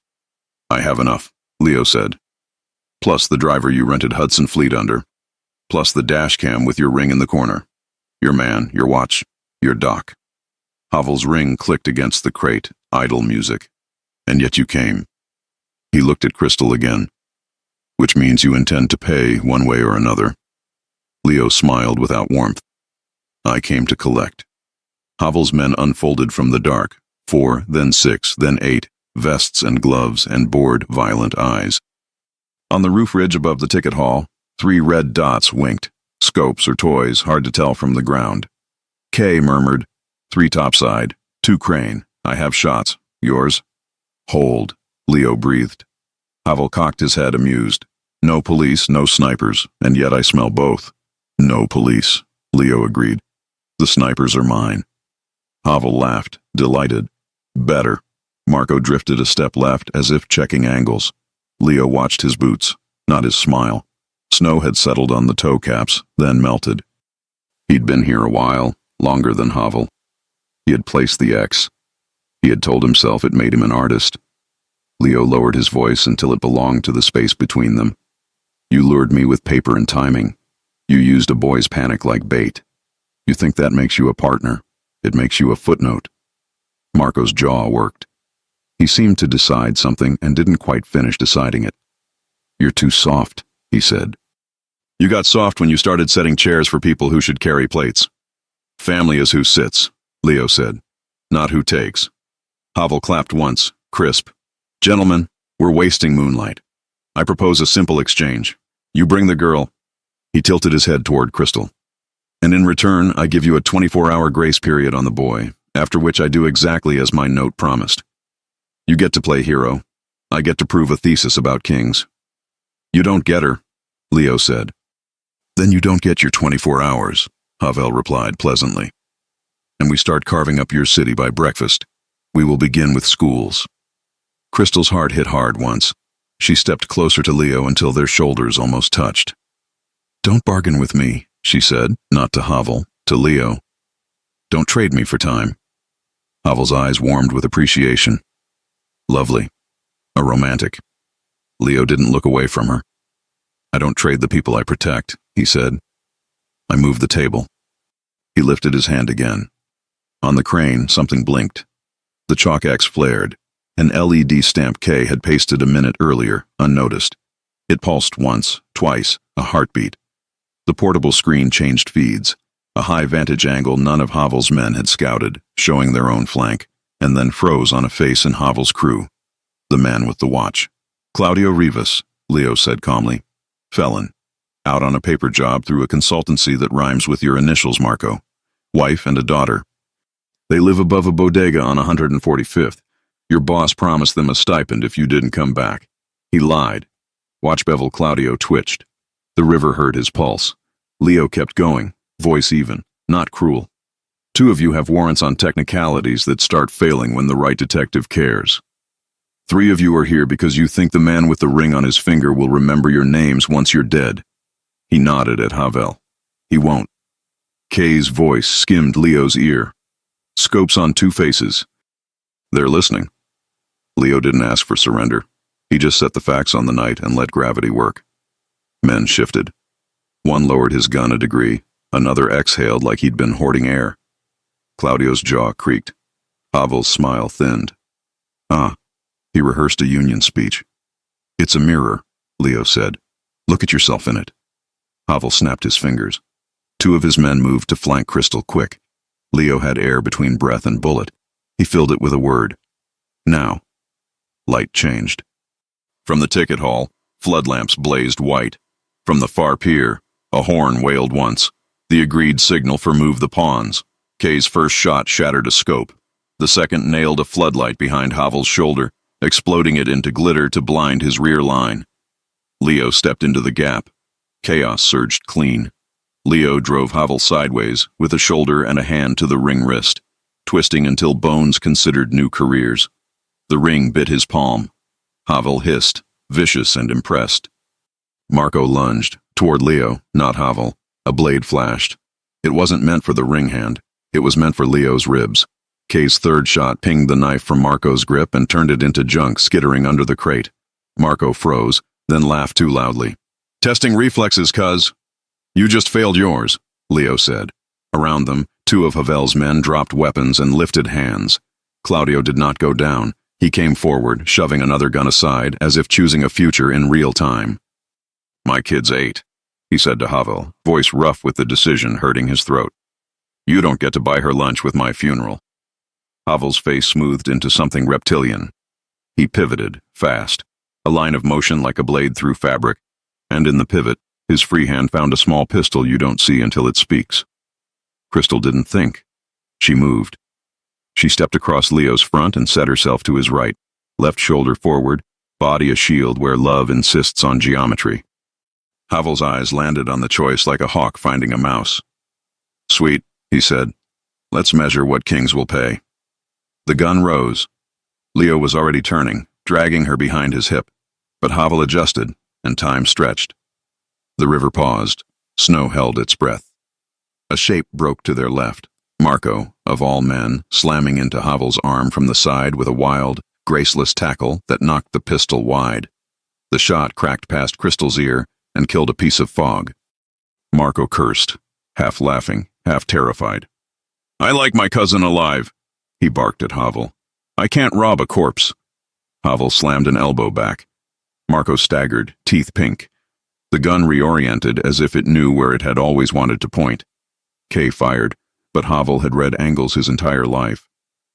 I have enough, Leo said. Plus the driver you rented Hudson Fleet under. Plus the dash cam with your ring in the corner. Your man, your watch, your dock. Havel's ring clicked against the crate, idle music. And yet you came. He looked at Crystal again. Which means you intend to pay one way or another. Leo smiled without warmth. I came to collect. Havel's men unfolded from the dark, 4, then 6, then 8, vests and gloves and bored, violent eyes. On the roof ridge above the ticket hall, 3 red dots winked, scopes or toys hard to tell from the ground. Kay murmured, 3 topside, 2 crane, I have shots, yours? Hold, Leo breathed. Havel cocked his head amused. No police, no snipers, and yet I smell both. No police, Leo agreed. The snipers are mine. Havel laughed, delighted. Better. Marco drifted a step left as if checking angles. Leo watched his boots, not his smile. Snow had settled on the toe caps, then melted. He'd been here a while, longer than Havel. He had placed the X. He had told himself it made him an artist. Leo lowered his voice until it belonged to the space between them. You lured me with paper and timing. You used a boy's panic like bait. You think that makes you a partner. It makes you a footnote. Marco's jaw worked. He seemed to decide something and didn't quite finish deciding it. You're too soft, he said. You got soft when you started setting chairs for people who should carry plates. Family is who sits, Leo said, not who takes. Havel clapped once, crisp. Gentlemen, we're wasting moonlight. I propose a simple exchange. You bring the girl. He tilted his head toward Crystal. And in return, I give you a 24-hour grace period on the boy, after which I do exactly as my note promised. You get to play hero. I get to prove a thesis about kings. You don't get her, Leo said. Then you don't get your 24 hours, Havel replied pleasantly. And we start carving up your city by breakfast. We will begin with schools. Crystal's heart hit hard once. She stepped closer to Leo until their shoulders almost touched. Don't bargain with me, she said, not to Havel, to Leo. Don't trade me for time. Havel's eyes warmed with appreciation. Lovely. A romantic. Leo didn't look away from her. I don't trade the people I protect, he said. I moved the table. He lifted his hand again. On the crane, something blinked. The chalk X flared. An LED stamp K had pasted a minute earlier, unnoticed. It pulsed once, twice, a heartbeat. The portable screen changed feeds, a high vantage angle none of Havel's men had scouted, showing their own flank, and then froze on a face in Havel's crew. The man with the watch. Claudio Rivas, Leo said calmly. Felon. Out on a paper job through a consultancy that rhymes with your initials, Marco. Wife and a daughter. They live above a bodega on 145th. Your boss promised them a stipend if you didn't come back. He lied. Watch Bevel Claudio twitched. The river heard his pulse. Leo kept going, voice even, not cruel. Two of you have warrants on technicalities that start failing when the right detective cares. Three of you are here because you think the man with the ring on his finger will remember your names once you're dead. He nodded at Havel. He won't. Kay's voice skimmed Leo's ear. Scopes on two faces. They're listening. Leo didn't ask for surrender. He just set the facts on the night and let gravity work. Men shifted. One lowered his gun a degree. Another exhaled like he'd been hoarding air. Claudio's jaw creaked. Havel's smile thinned. He rehearsed a union speech. It's a mirror, Leo said. Look at yourself in it. Havel snapped his fingers. Two of his men moved to flank Crystal quick. Leo had air between breath and bullet. He filled it with a word. Now. Light changed. From the ticket hall, flood lamps blazed white. From the far pier, a horn wailed once, the agreed signal for move the pawns. Kay's first shot shattered a scope. The second nailed a floodlight behind Havel's shoulder, exploding it into glitter to blind his rear line. Leo stepped into the gap. Chaos surged clean. Leo drove Havel sideways, with a shoulder and a hand to the ring wrist, twisting until bones considered new careers. The ring bit his palm. Havel hissed, vicious and impressed. Marco lunged, toward Leo, not Havel. A blade flashed. It wasn't meant for the ring hand. It was meant for Leo's ribs. Kay's third shot pinged the knife from Marco's grip and turned it into junk skittering under the crate. Marco froze, then laughed too loudly. Testing reflexes, cuz. You just failed yours, Leo said. Around them, two of Havel's men dropped weapons and lifted hands. Claudio did not go down. He came forward, shoving another gun aside, as if choosing a future in real time. My kid's 8, he said to Havel, voice rough with the decision hurting his throat. You don't get to buy her lunch with my funeral. Havel's face smoothed into something reptilian. He pivoted, fast, a line of motion like a blade through fabric, and in the pivot, his free hand found a small pistol you don't see until it speaks. Crystal didn't think. She moved. She stepped across Leo's front and set herself to his right, left shoulder forward, body a shield where love insists on geometry. Havel's eyes landed on the choice like a hawk finding a mouse. Sweet, he said. Let's measure what kings will pay. The gun rose. Leo was already turning, dragging her behind his hip, but Havel adjusted, and time stretched. The river paused. Snow held its breath. A shape broke to their left. Marco, of all men, slamming into Havel's arm from the side with a wild, graceless tackle that knocked the pistol wide. The shot cracked past Crystal's ear and killed a piece of fog. Marco cursed, half laughing, half terrified. I like my cousin alive, he barked at Havel. I can't rob a corpse. Havel slammed an elbow back. Marco staggered, teeth pink. The gun reoriented as if it knew where it had always wanted to point. Kay fired, but Havel had read angles his entire life.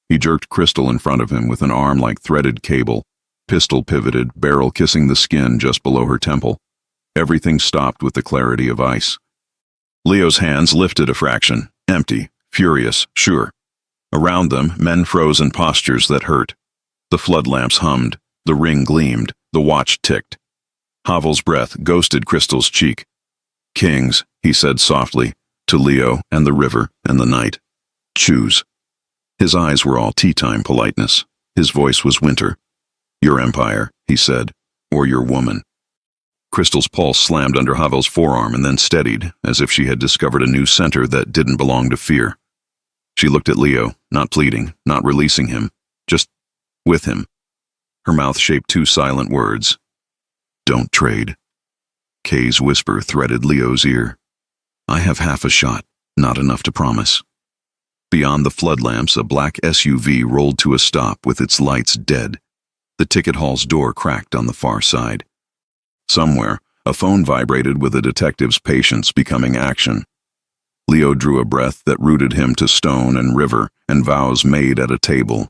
He jerked Crystal in front of him with an arm like threaded cable, pistol pivoted, barrel kissing the skin just below her temple. Everything stopped with the clarity of ice. Leo's hands lifted a fraction, empty, furious, sure. Around them, men froze in postures that hurt. The flood lamps hummed, the ring gleamed, the watch ticked. Havel's breath ghosted Crystal's cheek. Kings, he said softly, to Leo and the river and the night. Choose. His eyes were all tea-time politeness. His voice was winter. Your empire, he said, or your woman. Crystal's pulse slammed under Havel's forearm and then steadied, as if she had discovered a new center that didn't belong to fear. She looked at Leo, not pleading, not releasing him, just with him. Her mouth shaped two silent words. Don't trade. Kay's whisper threaded Leo's ear. I have half a shot, not enough to promise. Beyond the flood lamps, a black SUV rolled to a stop with its lights dead. The ticket hall's door cracked on the far side. Somewhere, a phone vibrated with a detective's patience becoming action. Leo drew a breath that rooted him to stone and river and vows made at a table.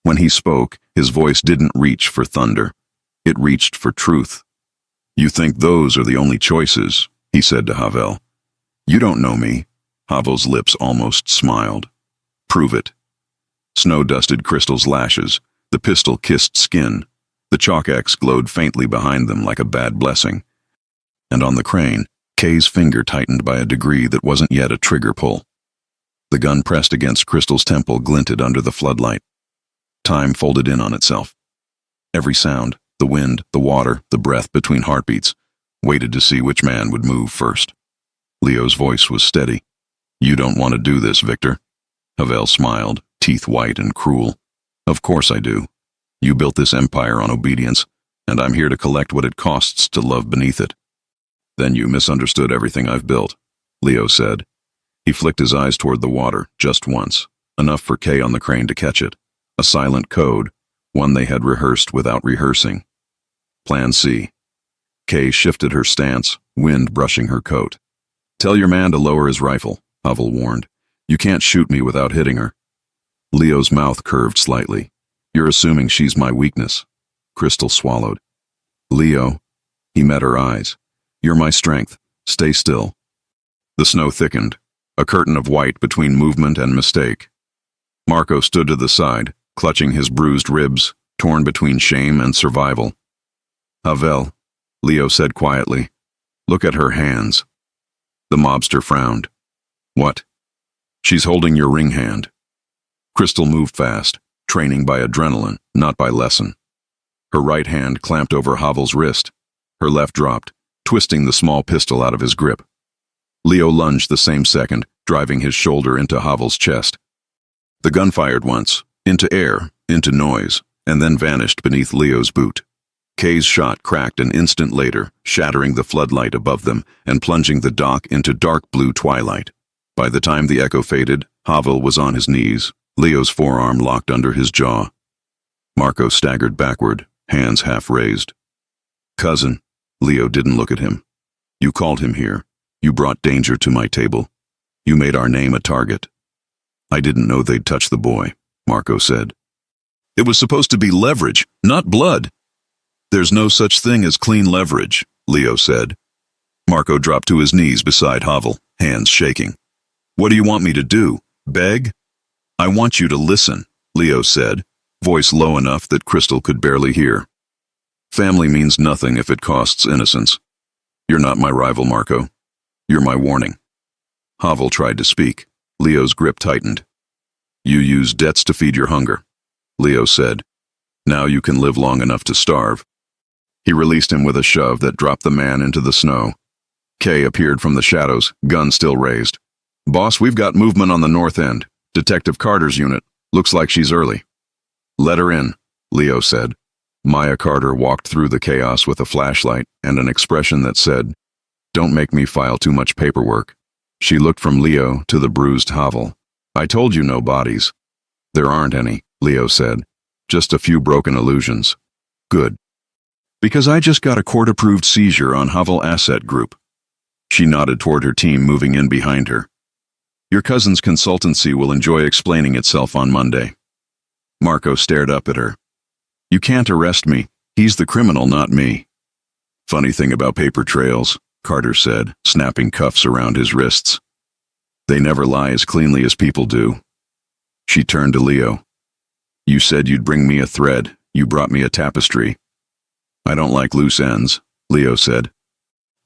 When he spoke, his voice didn't reach for thunder. It reached for truth. You think those are the only choices, he said to Havel. You don't know me. Havel's lips almost smiled. Prove it. Snow dusted Crystal's lashes. The pistol kissed skin. The chalk X glowed faintly behind them like a bad blessing. And on the crane, Kay's finger tightened by a degree that wasn't yet a trigger pull. The gun pressed against Crystal's temple glinted under the floodlight. Time folded in on itself. Every sound, the wind, the water, the breath between heartbeats, waited to see which man would move first. Leo's voice was steady. "You don't want to do this, Victor." Havel smiled, teeth white and cruel. "Of course I do. You built this empire on obedience, and I'm here to collect what it costs to love beneath it." "Then you misunderstood everything I've built," Leo said. He flicked his eyes toward the water, just once, enough for Kay on the crane to catch it. A silent code, one they had rehearsed without rehearsing. Plan C. Kay shifted her stance, wind brushing her coat. "Tell your man to lower his rifle," Havel warned. "You can't shoot me without hitting her." Leo's mouth curved slightly. "You're assuming she's my weakness." Crystal swallowed. "Leo," he met her eyes. "You're my strength. Stay still." The snow thickened, a curtain of white between movement and mistake. Marco stood to the side, clutching his bruised ribs, torn between shame and survival. "Havel," Leo said quietly. "Look at her hands." The mobster frowned. "What?" "She's holding your ring hand." Crystal moved fast, training by adrenaline, not by lesson. Her right hand clamped over Havel's wrist. Her left dropped, twisting the small pistol out of his grip. Leo lunged the same second, driving his shoulder into Havel's chest. The gun fired once, into air, into noise, and then vanished beneath Leo's boot. Kay's shot cracked an instant later, shattering the floodlight above them and plunging the dock into dark blue twilight. By the time the echo faded, Havel was on his knees, Leo's forearm locked under his jaw. Marco staggered backward, hands half raised. "Cousin," Leo didn't look at him. "You called him here. You brought danger to my table. You made our name a target." "I didn't know they'd touch the boy," Marco said. "It was supposed to be leverage, not blood." "There's no such thing as clean leverage," Leo said. Marco dropped to his knees beside Havel, hands shaking. "What do you want me to do? Beg?" "I want you to listen," Leo said, voice low enough that Crystal could barely hear. "Family means nothing if it costs innocence. You're not my rival, Marco. You're my warning." Havel tried to speak. Leo's grip tightened. "You use debts to feed your hunger," Leo said. "Now you can live long enough to starve." He released him with a shove that dropped the man into the snow. Kay appeared from the shadows, gun still raised. "Boss, we've got movement on the north end. Detective Carter's unit. Looks like she's early." "Let her in," Leo said. Maya Carter walked through the chaos with a flashlight and an expression that said, "Don't make me file too much paperwork." She looked from Leo to the bruised Havel. "I told you no bodies." "There aren't any," Leo said. "Just a few broken illusions." "Good. Because I just got a court-approved seizure on Havel Asset Group." She nodded toward her team moving in behind her. "Your cousin's consultancy will enjoy explaining itself on Monday." Marco stared up at her. "You can't arrest me. He's the criminal, not me." "Funny thing about paper trails," Carter said, snapping cuffs around his wrists. "They never lie as cleanly as people do." She turned to Leo. "You said you'd bring me a thread. You brought me a tapestry." "I don't like loose ends," Leo said.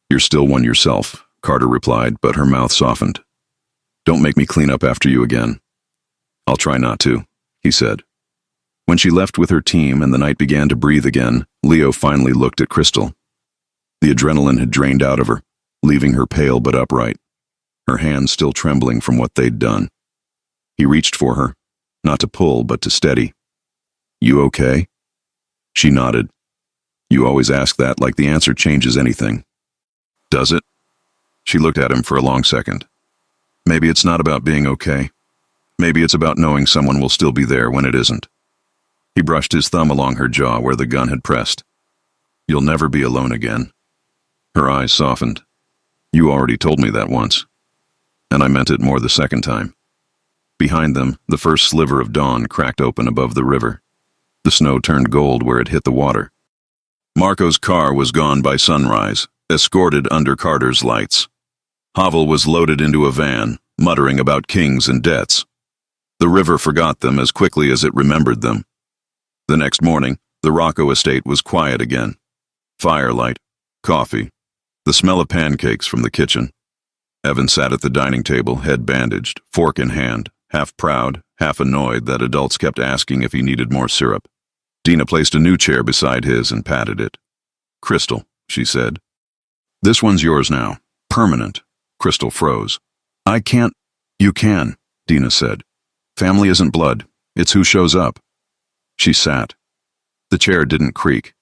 "You're still one yourself," Carter replied, but her mouth softened. "Don't make me clean up after you again." "I'll try not to," he said. When she left with her team and the night began to breathe again, Leo finally looked at Crystal. The adrenaline had drained out of her, leaving her pale but upright, her hands still trembling from what they'd done. He reached for her, not to pull but to steady. "You okay?" She nodded. "You always ask that like the answer changes anything." "Does it?" She looked at him for a long second. "Maybe it's not about being okay. Maybe it's about knowing someone will still be there when it isn't." He brushed his thumb along her jaw where the gun had pressed. "You'll never be alone again." Her eyes softened. "You already told me that once. And I meant it more the second time." Behind them, the first sliver of dawn cracked open above the river. The snow turned gold where it hit the water. Marco's car was gone by sunrise, escorted under Carter's lights. Havel was loaded into a van, muttering about kings and debts. The river forgot them as quickly as it remembered them. The next morning, The Rocco estate was quiet again. Firelight, coffee, the smell of pancakes from the kitchen. Evan sat at the dining table, head bandaged, fork in hand, half proud, half annoyed that adults kept asking if he needed more syrup. Dina placed a new chair beside his and patted it. "Crystal," she said. "This one's yours now. Permanent." Crystal froze. "I can't." "You can," Dina said. "Family isn't blood. It's who shows up." She sat. The chair didn't creak.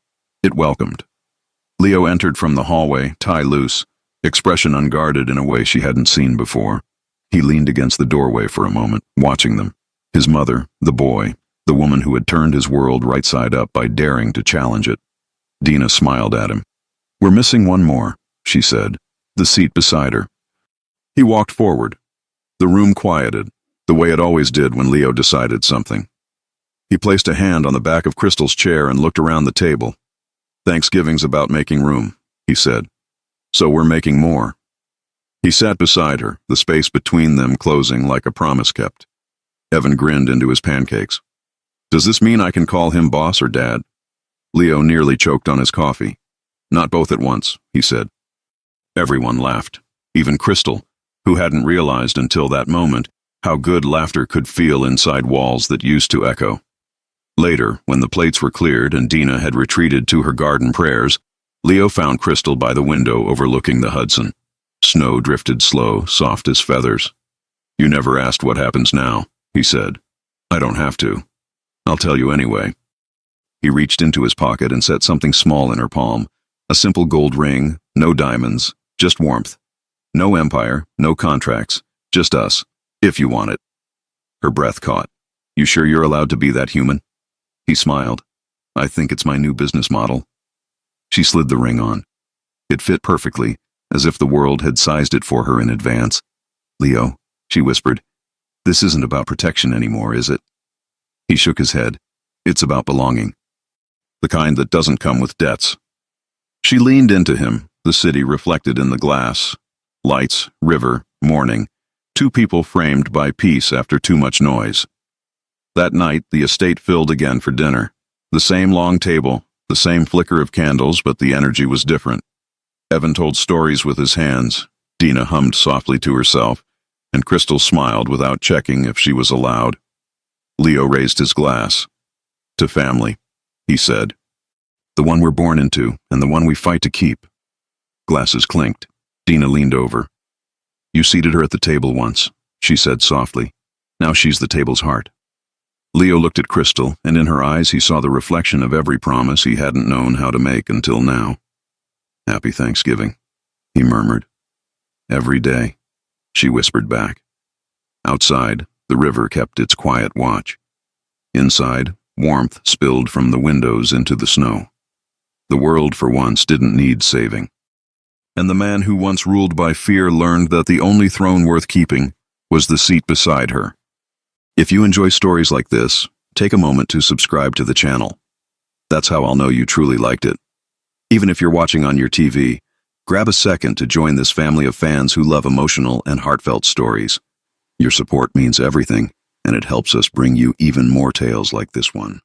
It welcomed. Leo entered from the hallway, tie loose, expression unguarded in a way she hadn't seen before. He leaned against the doorway for a moment, watching them. His mother, the boy, the woman who had turned his world right side up by daring to challenge it. Dina smiled at him. "We're missing one more," she said, the seat beside her. He walked forward. The room quieted, the way it always did when Leo decided something. He placed a hand on the back of Crystal's chair and looked around the table. "Thanksgiving's about making room," he said. "So we're making more." He sat beside her, the space between them closing like a promise kept. Evan grinned into his pancakes. "Does this mean I can call him boss or dad?" Leo nearly choked on his coffee. "Not both at once," he said. Everyone laughed, even Crystal, who hadn't realized until that moment how good laughter could feel inside walls that used to echo. Later, when the plates were cleared and Dina had retreated to her garden prayers, Leo found Crystal by the window overlooking the Hudson. Snow drifted slow, soft as feathers. "You never asked what happens now," he said. "I don't have to. I'll tell you anyway." He reached into his pocket and set something small in her palm. A simple gold ring, no diamonds, just warmth. No empire, no contracts, just us, if you want it. Her breath caught. "You sure you're allowed to be that human?" He smiled. "I think it's my new business model." She slid the ring on. It fit perfectly, as if the world had sized it for her in advance. "Leo," she whispered, "this isn't about protection anymore, is it?" He shook his head. "It's about belonging. The kind that doesn't come with debts." She leaned into him, the city reflected in the glass. Lights, river, morning. Two people framed by peace after too much noise. That night, the estate filled again for dinner. The same long table, the same flicker of candles, but the energy was different. Evan told stories with his hands. Dina hummed softly to herself, and Crystal smiled without checking if she was allowed. Leo raised his glass. "To family," he said. "The one we're born into, and the one we fight to keep." Glasses clinked. Dina leaned over. "You seated her at the table once," she said softly. "Now she's the table's heart." Leo looked at Crystal, and in her eyes he saw the reflection of every promise he hadn't known how to make until now. "Happy Thanksgiving," he murmured. "Every day," she whispered back. Outside, the river kept its quiet watch. Inside, warmth spilled from the windows into the snow. The world, for once, didn't need saving. And the man who once ruled by fear learned that the only throne worth keeping was the seat beside her. If you enjoy stories like this, take a moment to subscribe to the channel. That's how I'll know you truly liked it. Even if you're watching on your TV, grab a second to join this family of fans who love emotional and heartfelt stories. Your support means everything, and it helps us bring you even more tales like this one.